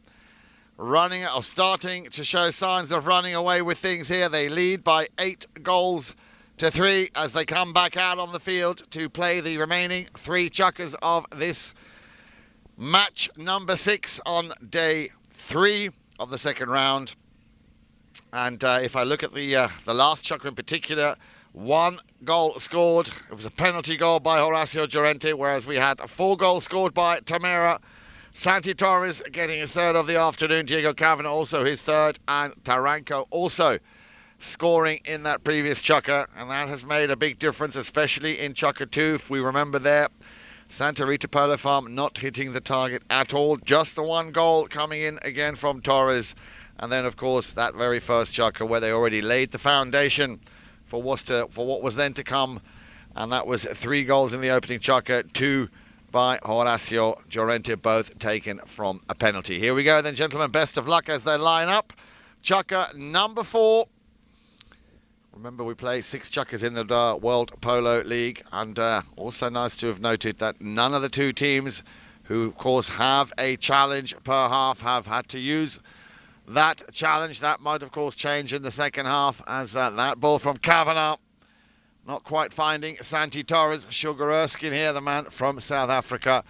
starting to show signs of running away with things here. They lead by 8-3 as they come back out on the field to play the remaining 3 chukkers of this match number 6 on day 3 of the second round. And if I look at the last chukker in particular, 1 goal scored. It was a penalty goal by Horacio Llorente, whereas we had 4 goals scored by Tamera. Santi Torres getting his third of the afternoon. Diego Kavanagh also his third. And Taranko also scoring in that previous chukker. And that has made a big difference, especially in chukker 2. If we remember there, Santa Rita Polo Farm not hitting the target at all. Just the 1 goal coming in again from Torres. And then, of course, that very first chukker where they already laid the foundation for what was then to come, and that was 3 goals in the opening chukker, 2 by Horacio Llorente, both taken from a penalty. Here we go then, gentlemen. Best of luck as they line up. Chukker number 4. Remember, we play 6 chukkers in the World Polo League, and also nice to have noted that none of the 2 teams who, of course, have a challenge per half have had to use that challenge. That might, of course, change in the second half as that ball from Kavanagh not quite finding Santi Torres. Sugar Erskine here, the man from South Africa,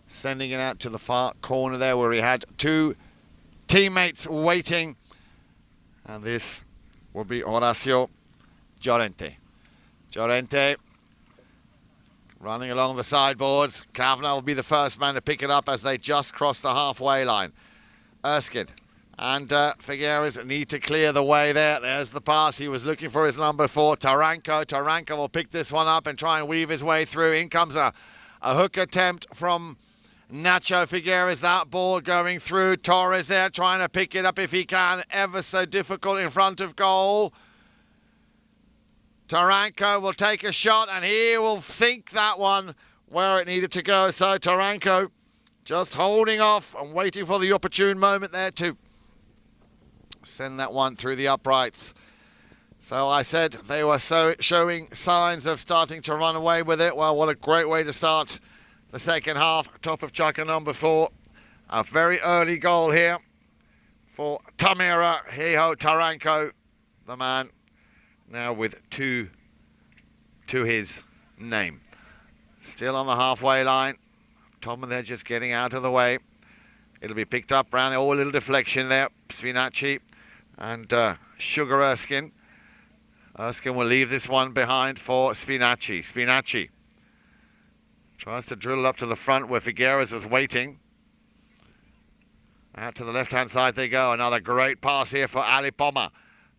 sending it out to the far corner there where he had 2 teammates waiting. And this will be Horacio Llorente. Llorente running along the sideboards. Kavanagh will be the first man to pick it up as they just cross the halfway line. Erskine and Figueres need to clear the way there. There's the pass. He was looking for his number 4, Taranko. Taranko will pick this one up and try and weave his way through. In comes a hook attempt from Nacho Figueres. That ball going through. Torres there trying to pick it up if he can. Ever so difficult in front of goal. Taranko will take a shot and he will sink that one where it needed to go. So Taranko just holding off and waiting for the opportune moment there to send that one through the uprights. So I said they were showing signs of starting to run away with it. Well, what a great way to start the second half. Top of chukker number 4. A very early goal here for Tamera. Hey-ho, Taranko, the man now with 2 to his name. Still on the halfway line. Tom and they're just getting out of the way. It'll be picked up round there. Oh, a little deflection there. Spinacci and Sugar Erskine. Erskine will leave this one behind for Spinacci. Spinacci tries to drill up to the front where Figueres was waiting. Out to the left-hand side they go. Another great pass here for Ali Poma.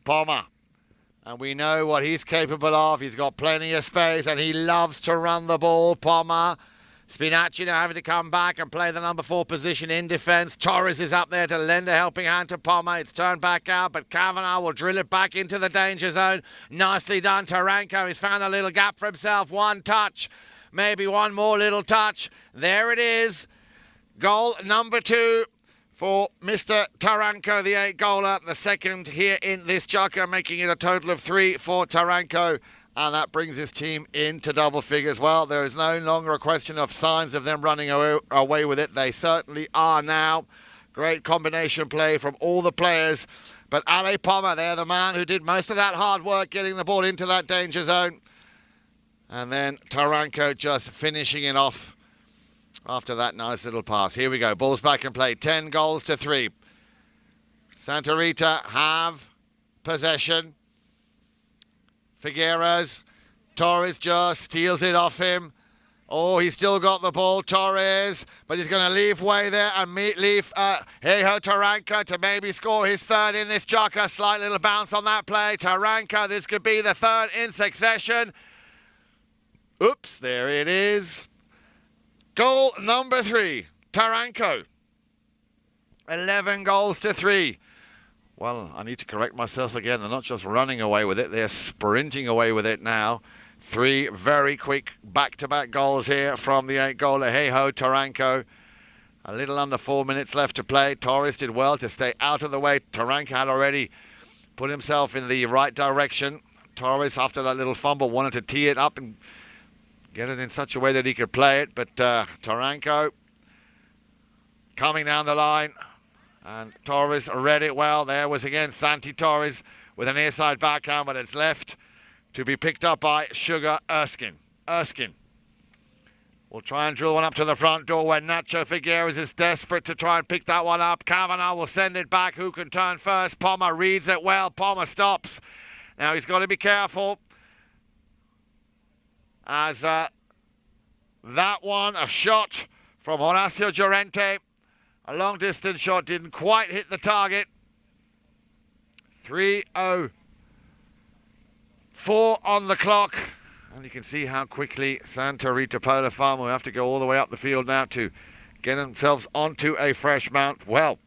Poma. And we know what he's capable of. He's got plenty of space and he loves to run the ball. Poma. Spinacci now having to come back and play the number 4 position in defence. Torres is up there to lend a helping hand to Poma. It's turned back out, but Kavanagh will drill it back into the danger zone. Nicely done. Taranko has found a little gap for himself. 1 touch, maybe 1 more little touch. There it is. Goal number 2 for Mr. Taranko, the 8-goaler, the second here in this chukker, making it a total of 3 for Taranko. And that brings his team into double figures. Well, there is no longer a question of signs of them running away with it. They certainly are now. Great combination play from all the players. But Ale Pommer, they're the man who did most of that hard work getting the ball into that danger zone. And then Taranko just finishing it off after that nice little pass. Here we go. Ball's back in play. 10 goals to 3. Santa Rita have possession. Figueres. Torres just steals it off him. Oh, he's still got the ball, Torres, but he's going to leave way there and leave Hey-ho Taranko to maybe score his third in this chukker. Slight little bounce on that play. Taranko, this could be the third in succession. Oops, there it is. Goal number 3, Taranko. 11 goals to 3. Well, I need to correct myself again. They're not just running away with it, they're sprinting away with it now. 3 very quick back-to-back goals here from the 8-goaler, Hey-ho Taranko. A little under 4 minutes left to play. Torres did well to stay out of the way. Taranko had already put himself in the right direction. Torres, after that little fumble, wanted to tee it up and get it in such a way that he could play it. But Taranko coming down the line. And Torres read it well. There was again Santi Torres with an airside backhand, but it's left to be picked up by Sugar Erskine. Erskine will try and drill one up to the front door where Nacho Figueres is desperate to try and pick that one up. Kavanagh will send it back. Who can turn first? Pommer reads it well. Pommer stops. Now he's got to be careful as that one, a shot from Horacio Llorente. A long-distance shot didn't quite hit the target. 3:04 on the clock. And you can see how quickly Santa Rita Polar Farm will have to go all the way up the field now to get themselves onto a fresh mount. Well,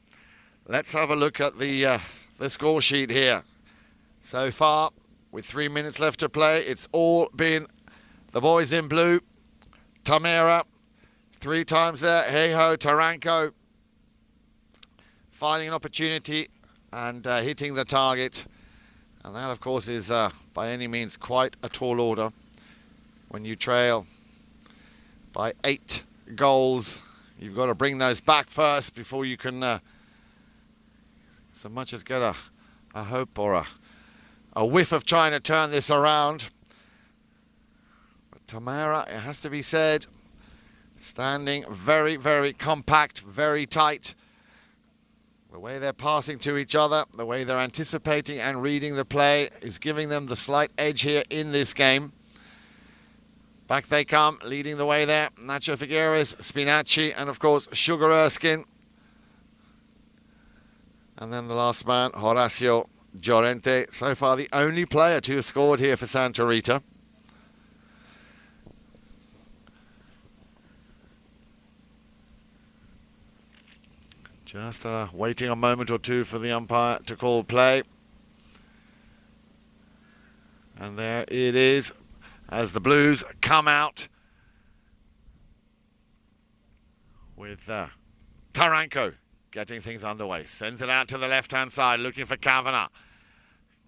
let's have a look at the score sheet here. So far, with 3 minutes left to play, it's all been the boys in blue. Tamera, 3 times there. Hey-ho Taranko, finding an opportunity and hitting the target. And that, of course, is by any means quite a tall order when you trail by 8 goals. You've got to bring those back first before you can so much as get a hope or a whiff of trying to turn this around. But Tamera, it has to be said, standing very, very compact, very tight. The way they're passing to each other, the way they're anticipating and reading the play is giving them the slight edge here in this game. Back they come, leading the way there. Nacho Figueres, Spinacci, and of course Sugar Erskine. And then the last man, Horacio Llorente. So far the only player to have scored here for Santa Rita. Just waiting a moment or two for the umpire to call play. And there it is as the Blues come out with Taranko getting things underway. Sends it out to the left-hand side, looking for Kavanagh.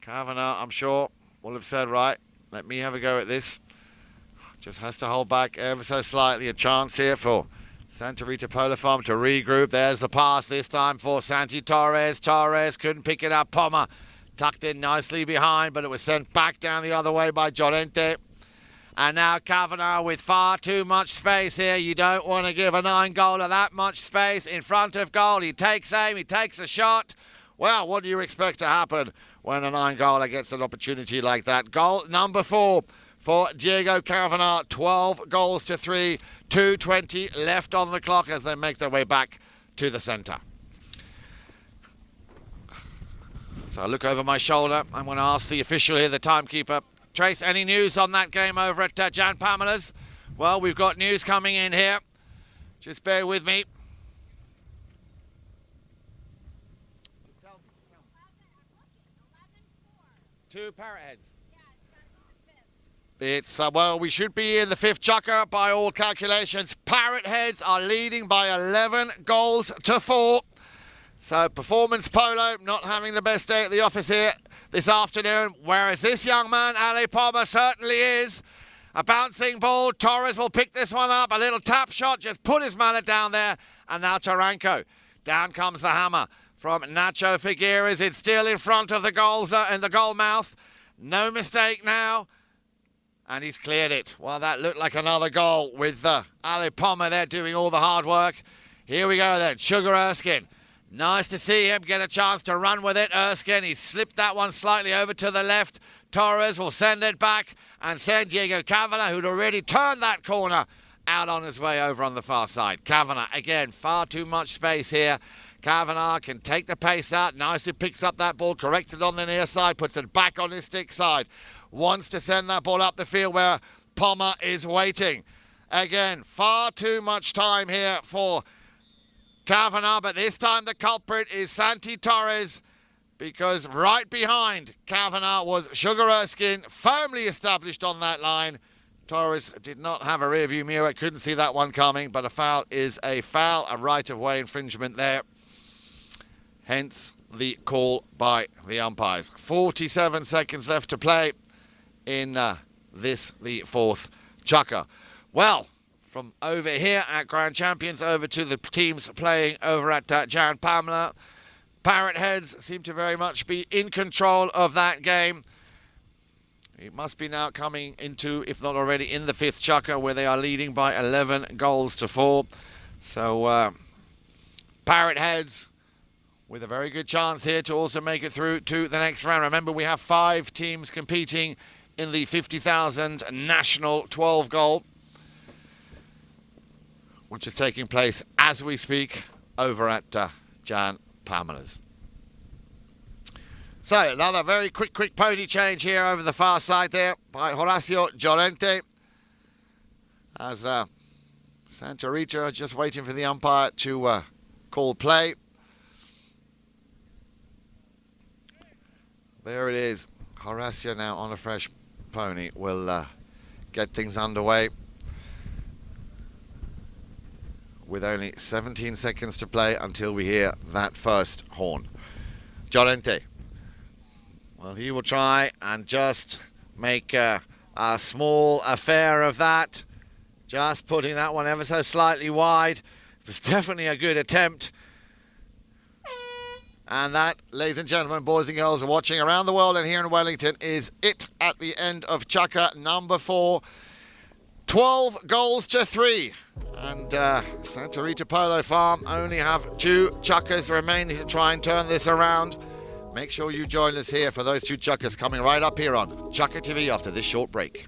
Kavanagh, I'm sure, will have said, right, let me have a go at this. Just has to hold back ever so slightly. A chance here for Santa Rita Polar Farm to regroup. There's the pass this time for Santi Torres. Torres couldn't pick it up. Pommer tucked in nicely behind, but it was sent back down the other way by Llorente. And now Kavanagh with far too much space here. You don't want to give a 9-goaler that much space in front of goal. He takes aim, he takes a shot. Well, what do you expect to happen when a 9-goaler gets an opportunity like that? Goal number 4 for Diego Kavanagh. 12 goals to 3. 2:20 left on the clock as they make their way back to the centre. So I look over my shoulder. I'm going to ask the official here, the timekeeper. Trace, any news on that game over at Jan Pamela's? Well, we've got news coming in here. Just bear with me. Two Parrot Heads. It's, well, we should be in the 5th chukker by all calculations. Parrot Heads are leading by 11 goals to 4. So performance polo not having the best day at the office here this afternoon, whereas this young man, Ali Palmer, certainly is. A bouncing ball. Torres will pick this one up. A little tap shot, just put his mallet down there. And now Taranko. Down comes the hammer from Nacho Figueres. It's still in front of the goals in the goal mouth. No mistake now. And he's cleared it. Well, that looked like another goal with Ali Palmer there doing all the hard work. Here we go then. Sugar Erskine. Nice to see him get a chance to run with it. Erskine, he slipped that one slightly over to the left. Torres will send it back and send Diego Kavanagh, who'd already turned that corner, out on his way over on the far side. Kavanagh, again, far too much space here. Kavanagh can take the pace out. Nicely picks up that ball, corrects it on the near side, puts it back on his stick side. Wants to send that ball up the field where Palmer is waiting. Again, far too much time here for Kavanagh, but this time the culprit is Santi Torres, because right behind Kavanagh was Sugar Erskine, firmly established on that line. Torres did not have a rear view mirror, couldn't see that one coming, but a foul is a foul, a right-of-way infringement there. Hence the call by the umpires. 47 seconds left to play in the fourth chukker. Well, from over here at Grand Champions over to the teams playing over at Jan Pamela. Parrot Heads seem to very much be in control of that game. It must be now coming into, if not already, in the fifth chukker, where they are leading by 11 goals to 4. So Parrot Heads with a very good chance here to also make it through to the next round. Remember, we have 5 teams competing in the 50,000 national 12 goal, which is taking place as we speak over at Jan Pamela's. So another very quick pony change here over the far side there by Horacio Llorente, as Santa Rita are just waiting for the umpire to call play. There it is. Horacio now on a fresh pony will get things underway with only 17 seconds to play until we hear that first horn. Llorente. Well, he will try and just make a small affair of that. Just putting that one ever so slightly wide. It was definitely a good attempt. And that, ladies and gentlemen, boys and girls watching around the world and here in Wellington, is it at the end of chukker number 4. 12 goals to 3. And Santa Rita Polo Farm only have 2 chukkers remaining to try and turn this around. Make sure you join us here for those 2 chukkers coming right up here on Chukker TV after this short break.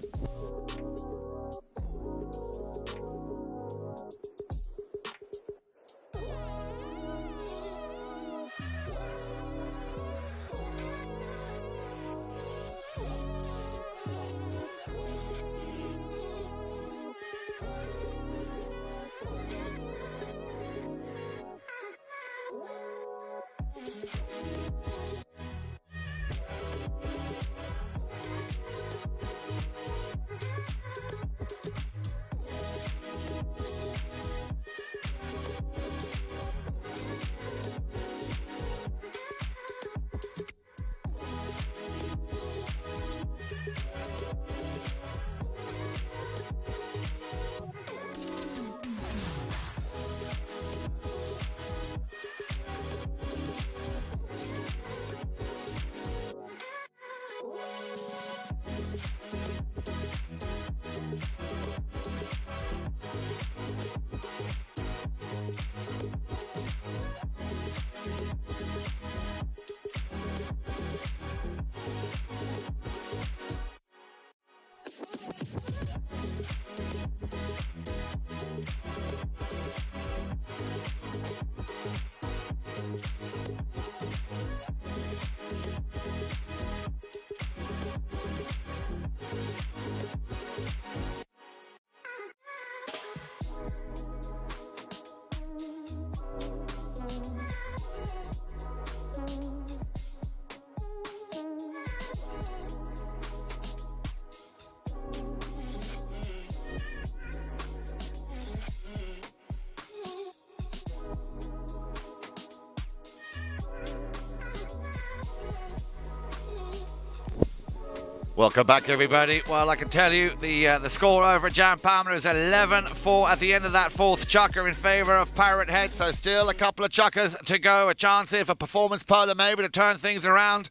Welcome back, everybody. Well, I can tell you the score over at Jan Palmer is 11-4 at the end of that fourth chukker in favour of Pirate Head. So still a couple of chukkers to go. A chance here for Performance Polo maybe to turn things around.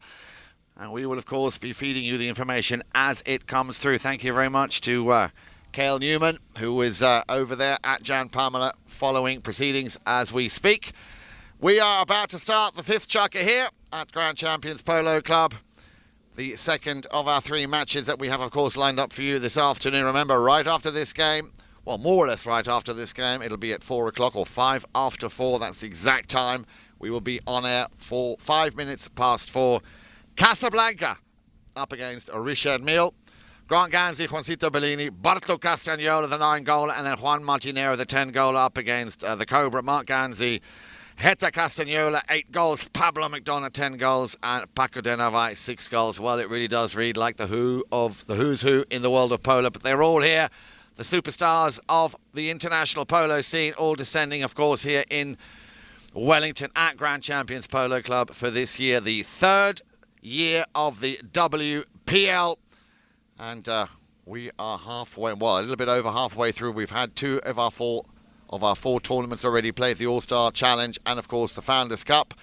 And we will, of course, be feeding you the information as it comes through. Thank you very much to Cale Newman, who is over there at Jan Palmer following proceedings as we speak. We are about to start the fifth chukker here at Grand Champions Polo Club. The second of our three matches that we have, of course, lined up for you this afternoon. Remember, right after this game, well, more or less right after this game, it'll be at 4 o'clock or 5 after 4. That's the exact time. We will be on air for 5 minutes past 4. Casablanca up against Richard Mille. Grant Ganzi, Juancito Bellini, Barto Castagnola, the 9-goaler, and then Juan Martinero, the 10-goaler, up against the Cobra, Mark Ganzi, Heta Castagnola, 8 goals, Pablo McDonough, 10 goals, and Paco de Navai, 6 goals. Well, it really does read like the who's who in the world of polo, but they're all here. The superstars of the international polo scene, all descending, of course, here in Wellington at Grand Champions Polo Club for this year, the third year of the WPL. And we are halfway, well, a little bit over halfway through. We've had 2 of our 4 tournaments already played, the All-Star Challenge and, of course, the Founders Cup.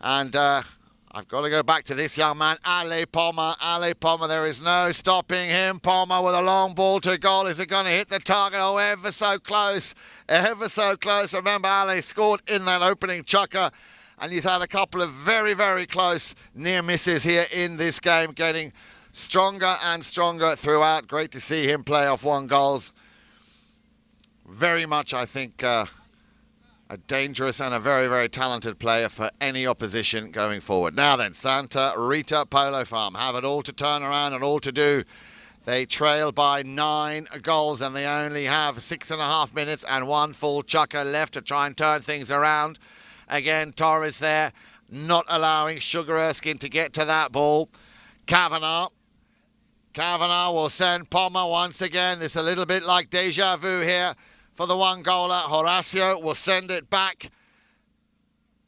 And I've got to go back to this young man, Ale Palmer. Ale Palmer, there is no stopping him. Palmer with a long ball to goal. Is it going to hit the target? Oh, ever so close. Ever so close. Remember, Ale scored in that opening chukker. And he's had a couple of very, very close near misses here in this game, getting stronger and stronger throughout. Great to see him play off 1 goals. Very much, I think, a dangerous and a very, very talented player for any opposition going forward. Now then, Santa Rita Polo Farm have it all to turn around and all to do. They trail by 9 goals and they only have 6.5 minutes and 1 full chukker left to try and turn things around. Again, Torres there, not allowing Sugar Erskine to get to that ball. Kavanagh will send Palmer once again. This is a little bit like deja vu here for the 1-goaler. Horacio will send it back,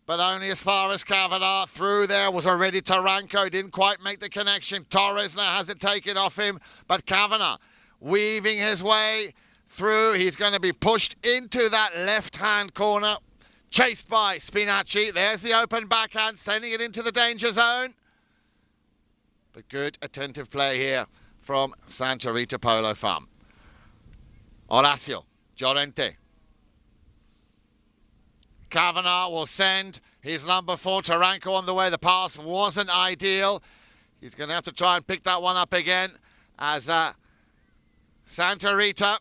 but only as far as Kavanagh. Through there was already Taranko. Didn't quite make the connection. Torres now has it taken off him, but Kavanagh weaving his way through. He's going to be pushed into that left-hand corner. Chased by Spinacci. There's the open backhand, sending it into the danger zone. But good attentive play here from Santa Rita Polo Farm. Horacio, Llorente. Kavanagh will send his number 4, Taranko, on the way. The pass wasn't ideal. He's going to have to try and pick that one up again as Santa Rita.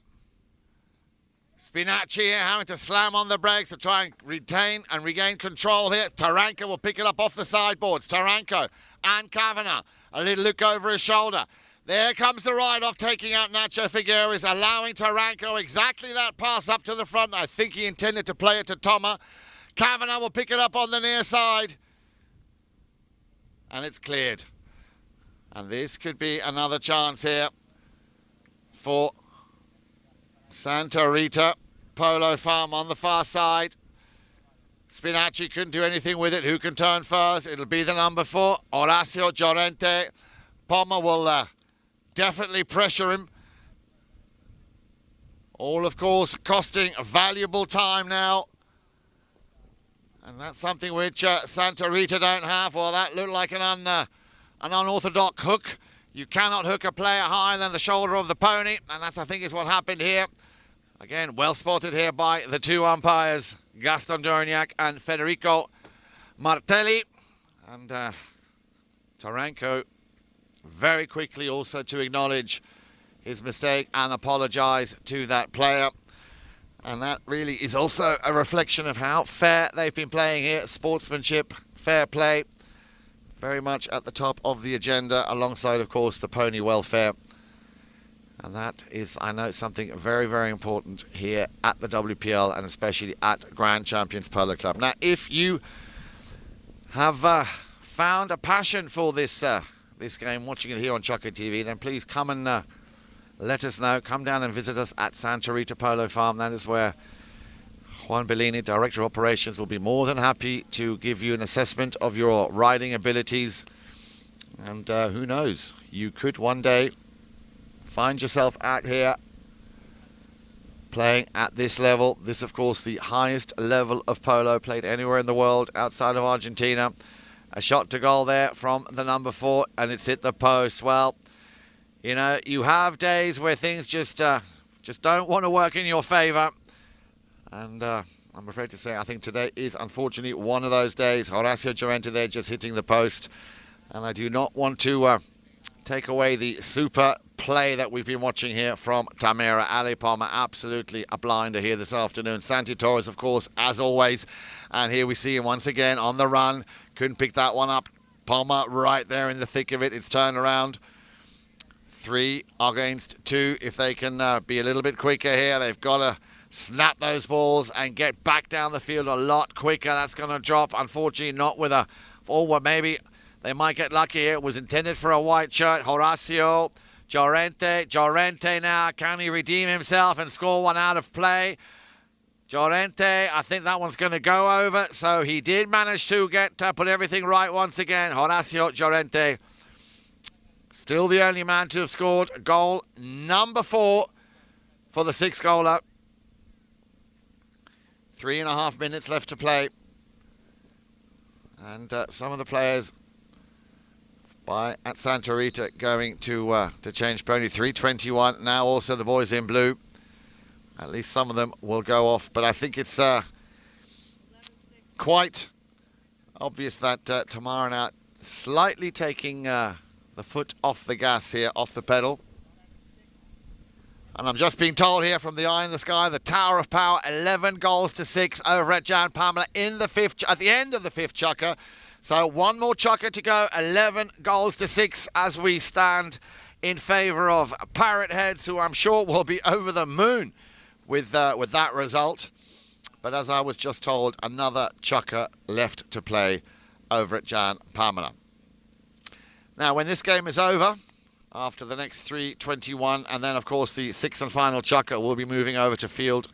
Spinacci here having to slam on the brakes to try and retain and regain control here. Taranko will pick it up off the sideboards. Taranko and Kavanagh. A little look over his shoulder. There comes the ride-off, taking out Nacho Figueres, allowing Taranko exactly that pass up to the front. I think he intended to play it to Toma. Kavanagh will pick it up on the near side. And it's cleared. And this could be another chance here for Santa Rita Polo Farm on the far side. Spinacci couldn't do anything with it. Who can turn first? It'll be the number 4, Horacio Llorente. Palmer will definitely pressure him. All, of course, costing valuable time now. And that's something which Santa Rita don't have. Well, that looked like an unorthodox hook. You cannot hook a player higher than the shoulder of the pony. And that's, I think, is what happened here. Again, well spotted here by the 2 umpires, Gaston Dorniak and Federico Martelli. And Taranko very quickly also to acknowledge his mistake and apologise to that player. And that really is also a reflection of how fair they've been playing here. Sportsmanship, fair play, very much at the top of the agenda, alongside, of course, the pony welfare. And that is, I know, something very, very important here at the WPL and especially at Grand Champions Polo Club. Now, if you have found a passion for this game, watching it here on Choco TV, then please come and let us know. Come down and visit us at Santa Rita Polo Farm. That is where Juan Bellini, Director of Operations, will be more than happy to give you an assessment of your riding abilities And who knows, you could one day find yourself out here playing at this level. This, of course, the highest level of polo played anywhere in the world outside of Argentina. A shot to goal there from the number 4, and it's hit the post. Well, you know, you have days where things just don't want to work in your favour. And I'm afraid to say I think today is unfortunately one of those days. Horacio Llorente there just hitting the post. And I do not want to take away the super play that we've been watching here from Tamera. Ali Palmer, absolutely a blinder here this afternoon. Santi Torres, of course, as always. And here we see him once again on the run. Couldn't pick that one up. Palmer right there in the thick of it. It's turned around. 3 against 2. If they can be a little bit quicker here, they've got to snap those balls and get back down the field a lot quicker. That's going to drop. Unfortunately, not with a forward. Maybe they might get lucky here. It was intended for a white shirt. Horacio Llorente. Llorente now. Can he redeem himself and score one out of play? Llorente, I think that one's going to go over. So he did manage to get put everything right once again. Horacio Llorente, still the only man to have scored goal number 4 for the 6-goaler. 3.5 minutes left to play. And some of the players at Santa Rita going to change pony. 3:21 now. Also the boys in blue. At least some of them will go off. But I think it's quite obvious that Tamera now slightly taking the foot off the gas here, off the pedal. And I'm just being told here from the eye in the sky, the Tower of Power, 11 goals to 6 over at Jan Pamela in the at the end of the 5th chukker. So one more chukker to go, 11 goals to 6 as we stand in favour of Parrot Heads, who I'm sure will be over the moon with that result. But as I was just told, another chukker left to play over at Jan Pamela. Now, when this game is over, after the next 3:21, and then, of course, the 6th and final chukker will be moving over to field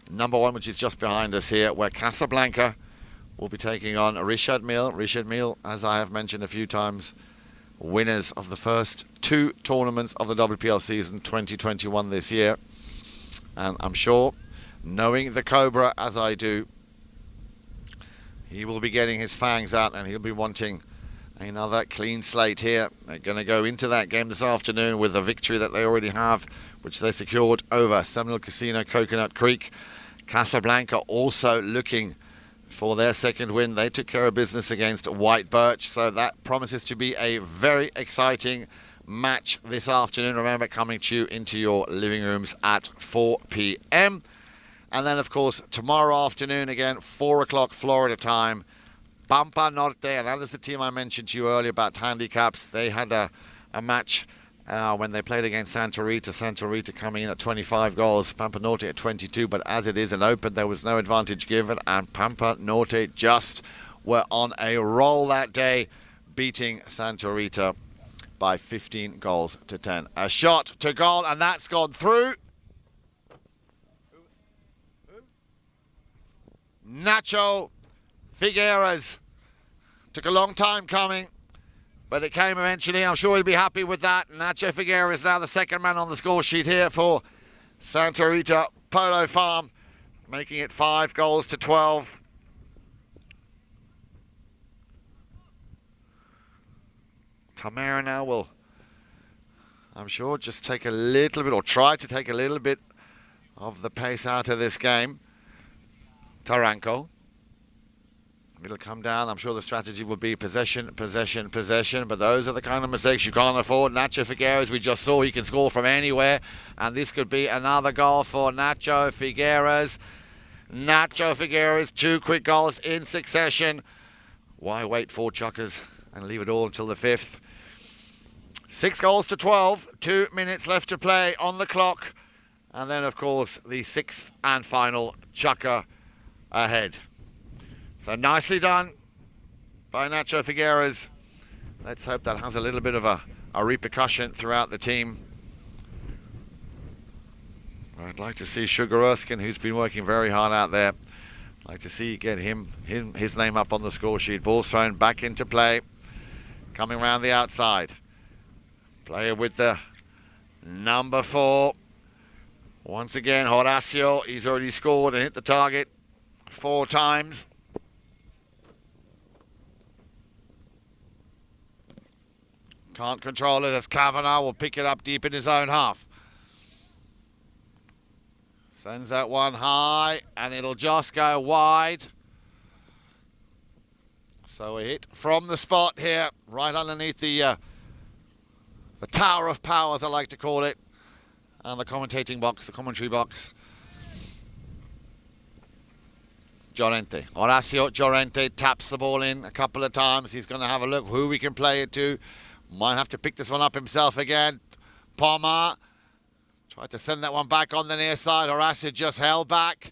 number 1, which is just behind us here, where Casablanca will be taking on Richard Mille. Richard Mille, as I have mentioned a few times, winners of the first 2 tournaments of the WPL season 2021 this year. And I'm sure, knowing the Cobra as I do, he will be getting his fangs out and he'll be wanting another clean slate here. They're going to go into that game this afternoon with a victory that they already have, which they secured over Seminole Casino, Coconut Creek. Casablanca also looking for their 2nd win. They took care of business against White Birch, so that promises to be a very exciting match this afternoon. Remember, coming to you into your living rooms at 4 p.m. And then, of course, tomorrow afternoon, again, 4 o'clock Florida time, Pampa Norte, and that is the team I mentioned to you earlier about handicaps. They had a match when they played against Santa Rita. Santa Rita coming in at 25 goals, Pampa Norte at 22, but as it is an open, there was no advantage given, and Pampa Norte just were on a roll that day, beating Santa Rita by 15 goals to 10. A shot to goal, and that's gone through. Nacho Figueres. Took a long time coming, but it came eventually. I'm sure he'll be happy with that. Nacho Figueres is now the 2nd man on the score sheet here for Santa Rita Polo Farm, making it 5 goals to 12. Tamera now will, I'm sure, just take a little bit, or try to take a little bit of the pace out of this game. Taranco. It'll come down. I'm sure the strategy will be possession, possession, possession, but those are the kind of mistakes you can't afford. Nacho Figueres, we just saw he can score from anywhere, and this could be another goal for Nacho Figueres. Nacho Figueres, 2 quick goals in succession. Why wait 4 chukkers and leave it all until the 5th? 6 goals to 12, 2 minutes left to play on the clock, and then, of course, the 6th and final chukker ahead. So nicely done by Nacho Figueres. Let's hope that has a little bit of a repercussion throughout the team. I'd like to see Sugar Erskine, who's been working very hard out there. I'd like to see get his name up on the score sheet. Ball's thrown back into play. coming round the outside. Player with the number 4. Once again, Horacio, he's already scored and hit the target 4 times. Can't control it as Kavanagh will pick it up deep in his own half. Sends that one high and it'll just go wide. So a hit from the spot here, right underneath the Tower of Power, as I like to call it. And the commentating box, the commentary box. Llorente. Horacio Llorente taps the ball in a couple of times. He's going to have a look who we can play it to. Might have to pick this one up himself again. Palma tried to send that one back on the near side. Horacio just held back.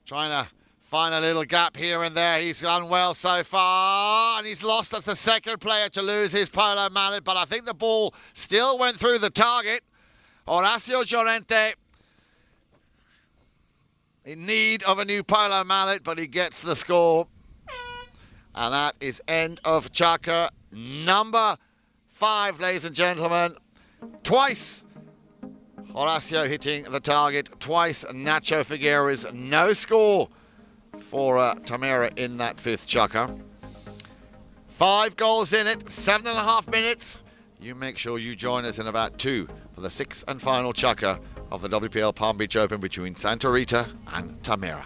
Trying to find a little gap here and there. He's done well so far. And he's lost. That's the second player to lose his polo mallet. But I think the ball still went through the target. Horacio Llorente in need of a new polo mallet, but he gets the score. And that is end of Chaka number 5, ladies and gentlemen. Twice Horacio hitting the target, twice Nacho Figueroa's no score for Tamera in that 5th Chaka. 5 goals in it, 7.5 minutes. You make sure you join us in about 2 for the 6th and final Chaka of the WPL Palm Beach Open between Santa Rita and Tamera.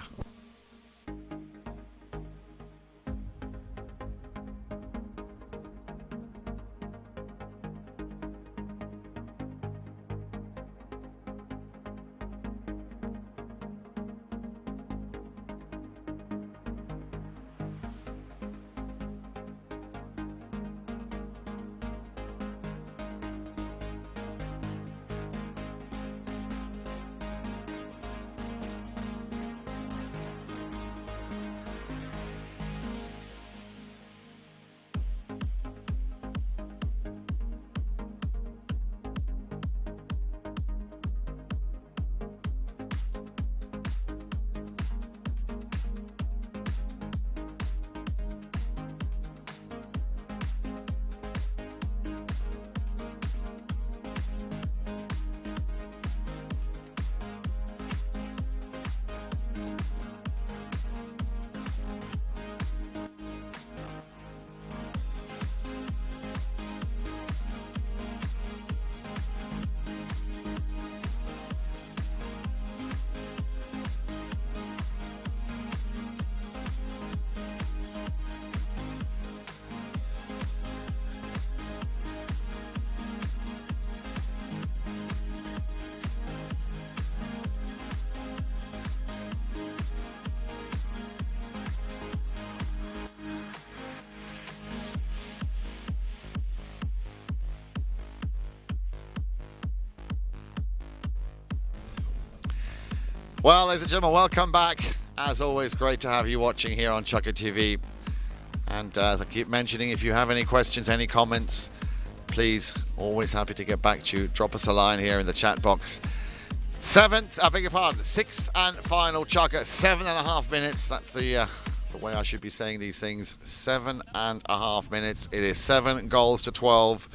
Well, ladies and gentlemen, welcome back. As always, great to have you watching here on Chaka TV. And as I keep mentioning, if you have any questions, any comments, please, always happy to get back to you. Drop us a line here in the chat box. 6th and final Chaka, 7.5 minutes. That's the way I should be saying these things. 7.5 minutes. It is 7 goals to 12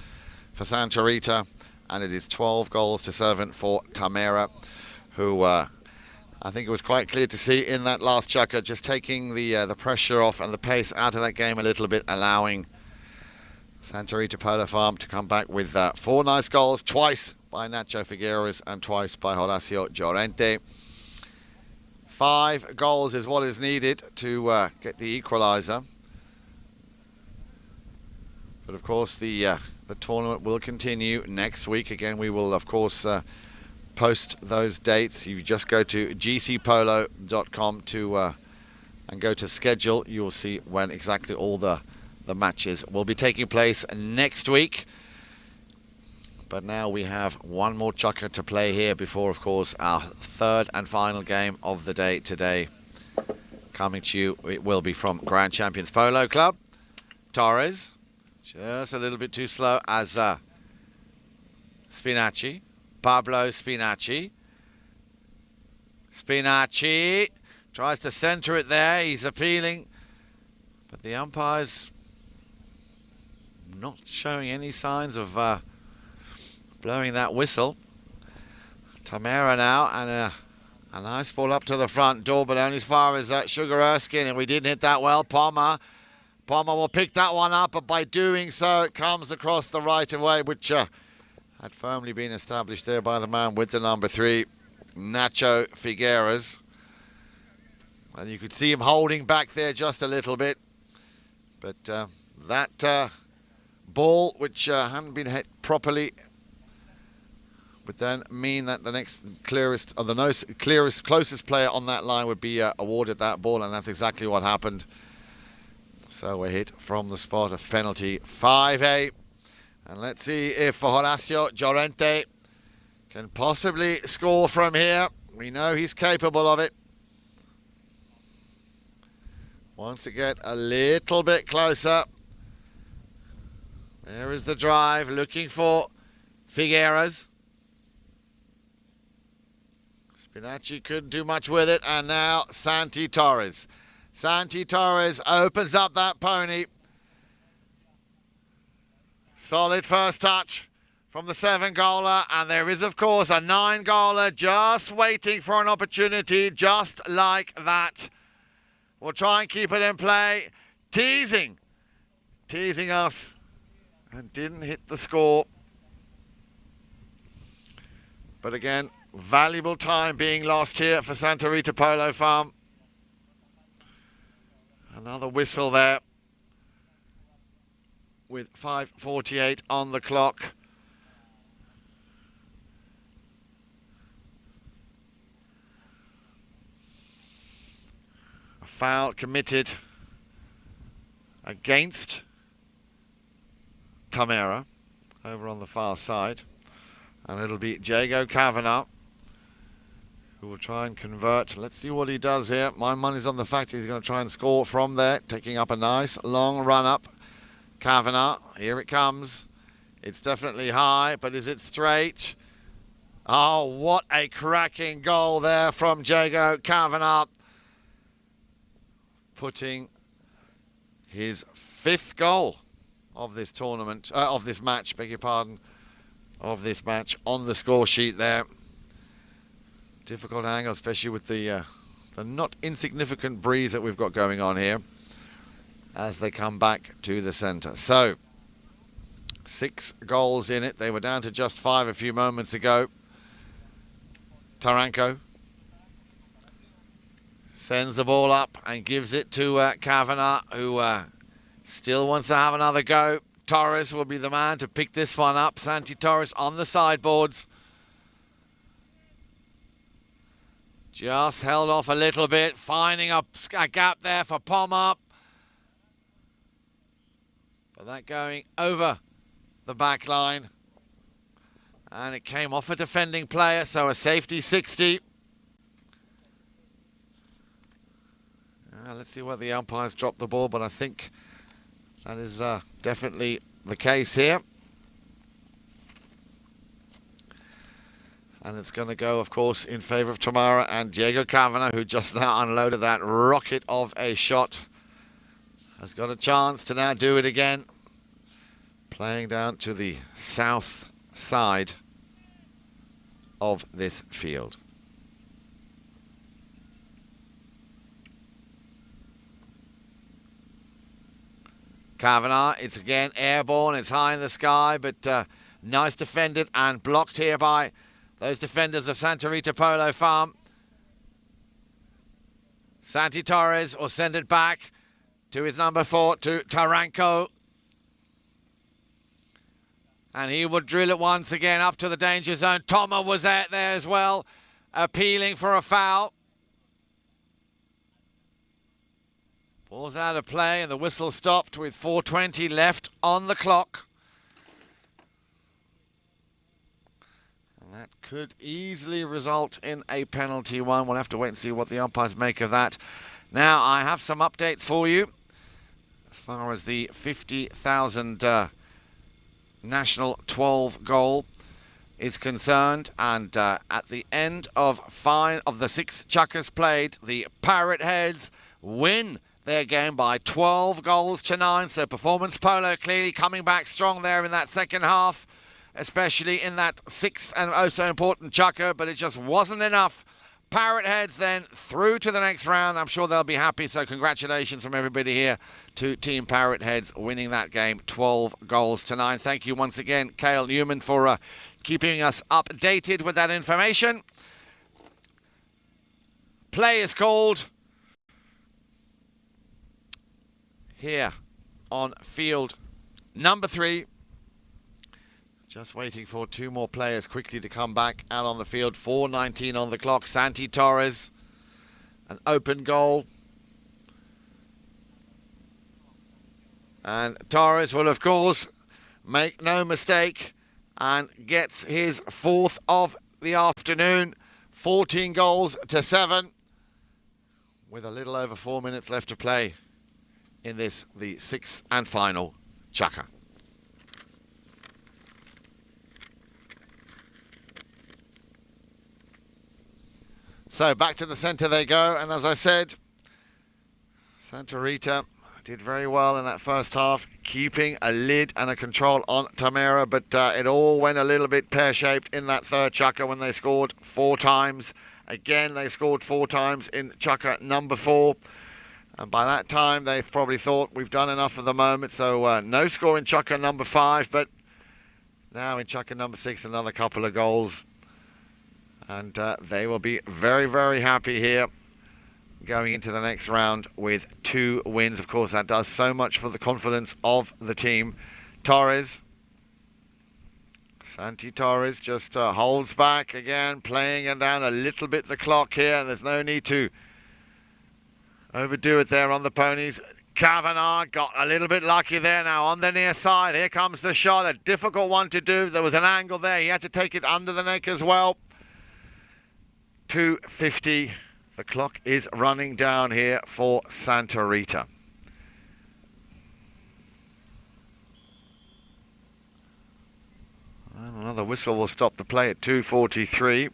for Santa Rita, and it is 12 goals to 7 for Tamera, who I think it was quite clear to see in that last Chaka, just taking the pressure off and the pace out of that game a little bit, allowing Santa Rita Polo Farm to come back with 4 nice goals, twice by Nacho Figueroa and twice by Horacio Llorente. 5 goals is what is needed to get the equaliser. But of course the tournament will continue next week. Again, we will of course post those dates. You just go to gcpolo.com and go to schedule. You will see when exactly all the matches will be taking place next week. But now we have one more Chaka to play here before, of course, our 3rd and final game of the day today. Coming to you, it will be from Grand Champions Polo Club. Torres, just a little bit too slow as Spinacci. Pablo Spinacci. Spinacci tries to centre it there. He's appealing. But the umpires not showing any signs of blowing that whistle. Tamera now, and a nice ball up to the front door, but only as far as Sugar Erskine, and we didn't hit that well. Palmer will pick that one up, but by doing so, it comes across the right of way, which had firmly been established there by the man with the number 3, Nacho Figueras. And you could see him holding back there just a little bit. But that ball, which hadn't been hit properly, would then mean that the next clearest, or the closest player on that line would be awarded that ball, and that's exactly what happened. So we're hit from the spot of penalty 5A. And let's see if Horacio Llorente can possibly score from here. We know he's capable of it. Wants to get a little bit closer. There is the drive, looking for Figueras. Spinacci couldn't do much with it, and now Santi Torres. Santi Torres opens up that pony. Solid first touch from the 7-goaler, and there is, of course, a 9-goaler just waiting for an opportunity just like that. We'll try and keep it in play. Teasing us, and didn't hit the score. But again, valuable time being lost here for Santa Rita Polo Farm. Another whistle there with 5:48 on the clock. A foul committed against Tamera over on the far side. And it'll be Jago Kavanagh who will try and convert. Let's see what he does here. My money's on the fact he's going to try and score from there, taking up a nice long run up. Kavanagh, here it comes. It's definitely high, but is it straight? Oh, what a cracking goal there from Jago Kavanagh. Putting his 5th goal of this tournament, of this match, beg your pardon, of this match on the score sheet there. Difficult angle, especially with the not insignificant breeze that we've got going on here as they come back to the centre. So, 6 goals in it. They were down to just 5 a few moments ago. Taranko sends the ball up and gives it to Kavanagh, who still wants to have another go. Torres will be the man to pick this one up. Santi Torres on the sideboards. Just held off a little bit, finding a gap there for Palmer. But that going over the back line. And it came off a defending player, so a safety 60. Let's see where the umpires dropped the ball, but I think that is definitely the case here. And it's going to go, of course, in favour of Tamera and Jago Kavanagh, who just now unloaded that rocket of a shot. Has got a chance to now do it again. Playing down to the south side of this field. Kavanagh, it's again airborne, it's high in the sky, but nice defended and blocked here by those defenders of Santa Rita Polo Farm. Santi Torres will send it back to his number 4, to Taranko. And he will drill it once again up to the danger zone. Toma was out there as well, appealing for a foul. Ball's out of play and the whistle stopped with 4:20 left on the clock. And that could easily result in a penalty one. We'll have to wait and see what the umpires make of that. Now, I have some updates for you as far as the 50,000 national 12 goal is concerned. And at the end of the 6 chukkers played, the Parrot Heads win their game by 12 goals to 9. So Performance Polo clearly coming back strong there in that second half, especially in that sixth and oh so important chukker, but it just wasn't enough. Parrot Heads then through to the next round. I'm sure they'll be happy, so congratulations from everybody here to Team Parrot Heads winning that game 12 goals to 9. Thank you once again, Cale Newman, for keeping us updated with that information. Play is called here on field number 3. Just waiting for 2 more players quickly to come back out on the field. 4:19 on the clock. Santi Torres, an open goal. And Torres will, of course, make no mistake and gets his 4th of the afternoon. 14 goals to 7 with a little over 4 minutes left to play in this, the 6th and final chukker. So back to the centre they go, and as I said, Santa Rita did very well in that first half, keeping a lid and a control on Tamera, but it all went a little bit pear-shaped in that third chukker when they scored 4 times. Again, they scored 4 times in chukker number 4, and by that time they probably thought we've done enough for the moment, so no score in chukker number 5, but now in chukker number 6 another couple of goals. And they will be very, very happy here going into the next round with 2 wins. Of course, that does so much for the confidence of the team. Torres. Santi Torres just holds back again, playing it down a little bit the clock here. And there's no need to overdo it there on the ponies. Kavanagh got a little bit lucky there now on the near side. Here comes the shot, a difficult one to do. There was an angle there. He had to take it under the neck as well. 2:50. The clock is running down here for Santa Rita. And another whistle will stop the play at 2:43.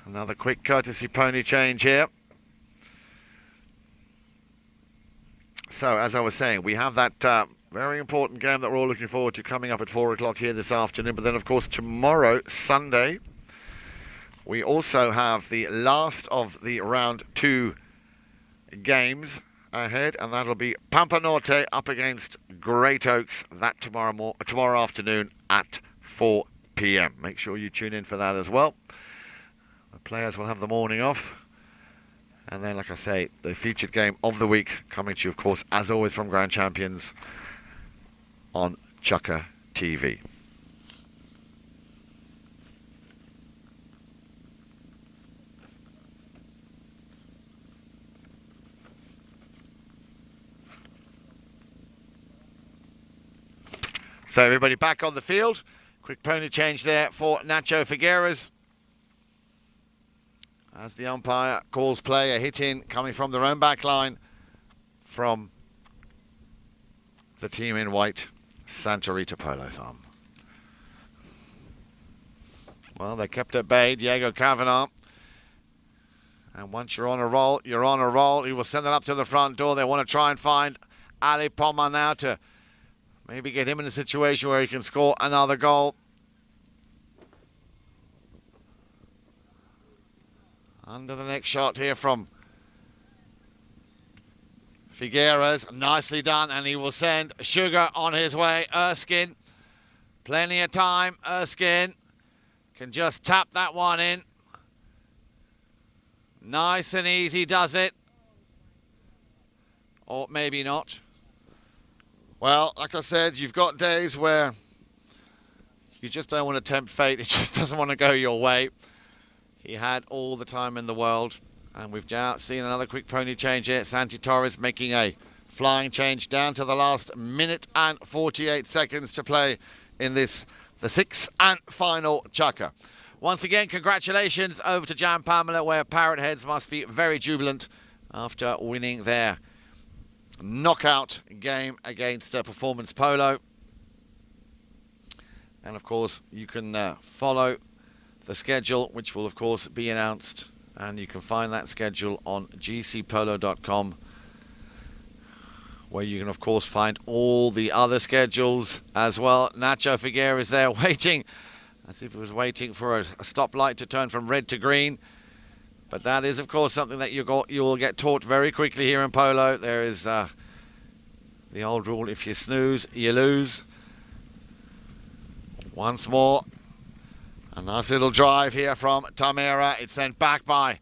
Another quick courtesy pony change here. So, as I was saying, we have that very important game that we're all looking forward to coming up at 4 o'clock here this afternoon. But then, of course, tomorrow, Sunday, we also have the last of the round 2 games ahead, and that'll be Pampa Norte up against Great Oaks. That tomorrow afternoon at 4 p.m. Make sure you tune in for that as well. The players will have the morning off. And then, like I say, the featured game of the week coming to you, of course, as always, from Grand Champions on Chukker TV. So everybody back on the field. Quick pony change there for Nacho Figueras. As the umpire calls play, a hit in coming from their own back line from the team in white, Santa Rita Polo Farm. Well, they kept at bay, Diego Kavanagh. And once you're on a roll, you're on a roll. He will send it up to the front door. They want to try and find Ali Pomar now to maybe get him in a situation where he can score another goal. Under the next shot here from Figueras. Nicely done, and he will send Sugar on his way. Erskine, plenty of time. Erskine can just tap that one in. Nice and easy does it. Or maybe not. Well, like I said, you've got days where you just don't want to tempt fate. It just doesn't want to go your way. He had all the time in the world. And we've now seen another quick pony change here. Santi Torres making a flying change down to the last minute and 48 seconds to play in this, the 6th and final chukker. Once again, congratulations over to Jan Pamela, where Parrot Heads must be very jubilant after winning their knockout game against Performance Polo. And of course, you can follow the schedule, which will of course be announced, and you can find that schedule on gcpolo.com where you can, of course, find all the other schedules as well. Nacho Figueira is there waiting, as if he was waiting for a stoplight to turn from red to green. But that is, of course, something that you will get taught very quickly here in polo. There is the old rule, if you snooze, you lose. Once more, a nice little drive here from Tamera. It's sent back by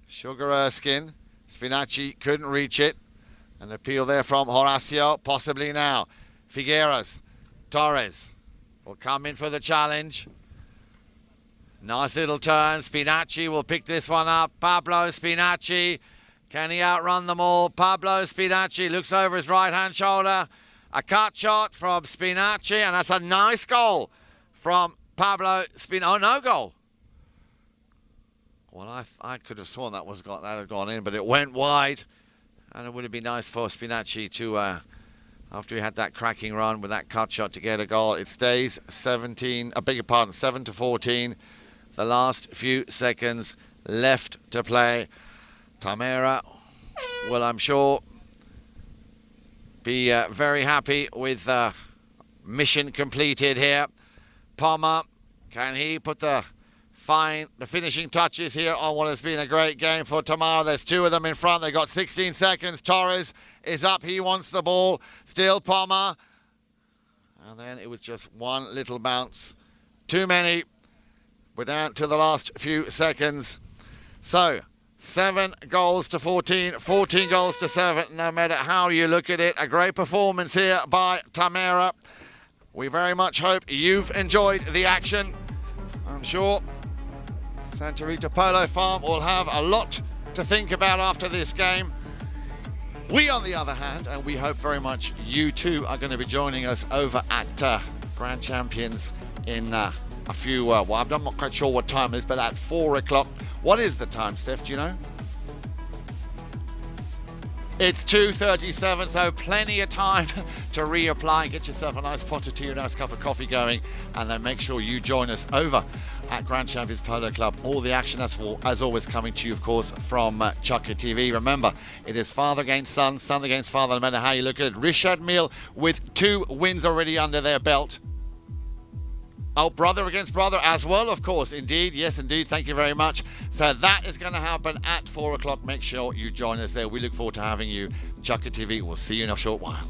Sugar Erskine. Spinacci couldn't reach it. An appeal there from Horacio, possibly now. Figueras, Torres will come in for the challenge. Nice little turn. Spinacci will pick this one up. Pablo Spinacci. Can he outrun them all? Pablo Spinacci looks over his right-hand shoulder. A cut shot from Spinacci, and that's a nice goal from Pablo Spinacci. Oh, no goal. Well, I could have sworn that had gone in, but it went wide. And it would have been nice for Spinacci to, after he had that cracking run with that cut shot, to get a goal. It stays 7 to 14. The last few seconds left to play. Tamera will, I'm sure, be very happy with mission completed here. Palmer, can he put the finishing touches here on what has been a great game for Tamera? There's two of them in front. They've got 16 seconds. Torres is up. He wants the ball. Still Palmer. And then it was just one little bounce too many. We're down to the last few seconds. So, 7 goals to 14, 14 goals to 7. No matter how you look at it, a great performance here by Tamera. We very much hope you've enjoyed the action. I'm sure Santa Rita Polo Farm will have a lot to think about after this game. We, on the other hand, and we hope very much you too are going to be joining us over at Grand Champions in a few, well, I'm not quite sure what time it is, but at 4 o'clock. What is the time, Steph, do you know? It's 2:37, so plenty of time to reapply and get yourself a nice pot of tea, a nice cup of coffee going, and then make sure you join us over at Grand Champions Polo Club. All the action, as always, coming to you, of course, from Chukka TV. Remember, it is father against son, son against father, no matter how you look at it. Richard Mille with 2 wins already under their belt. Oh, brother against brother as well, of course. Indeed, yes, indeed. Thank you very much. So that is going to happen at 4 o'clock. Make sure you join us there. We look forward to having you. Chukka TV. We'll see you in a short while.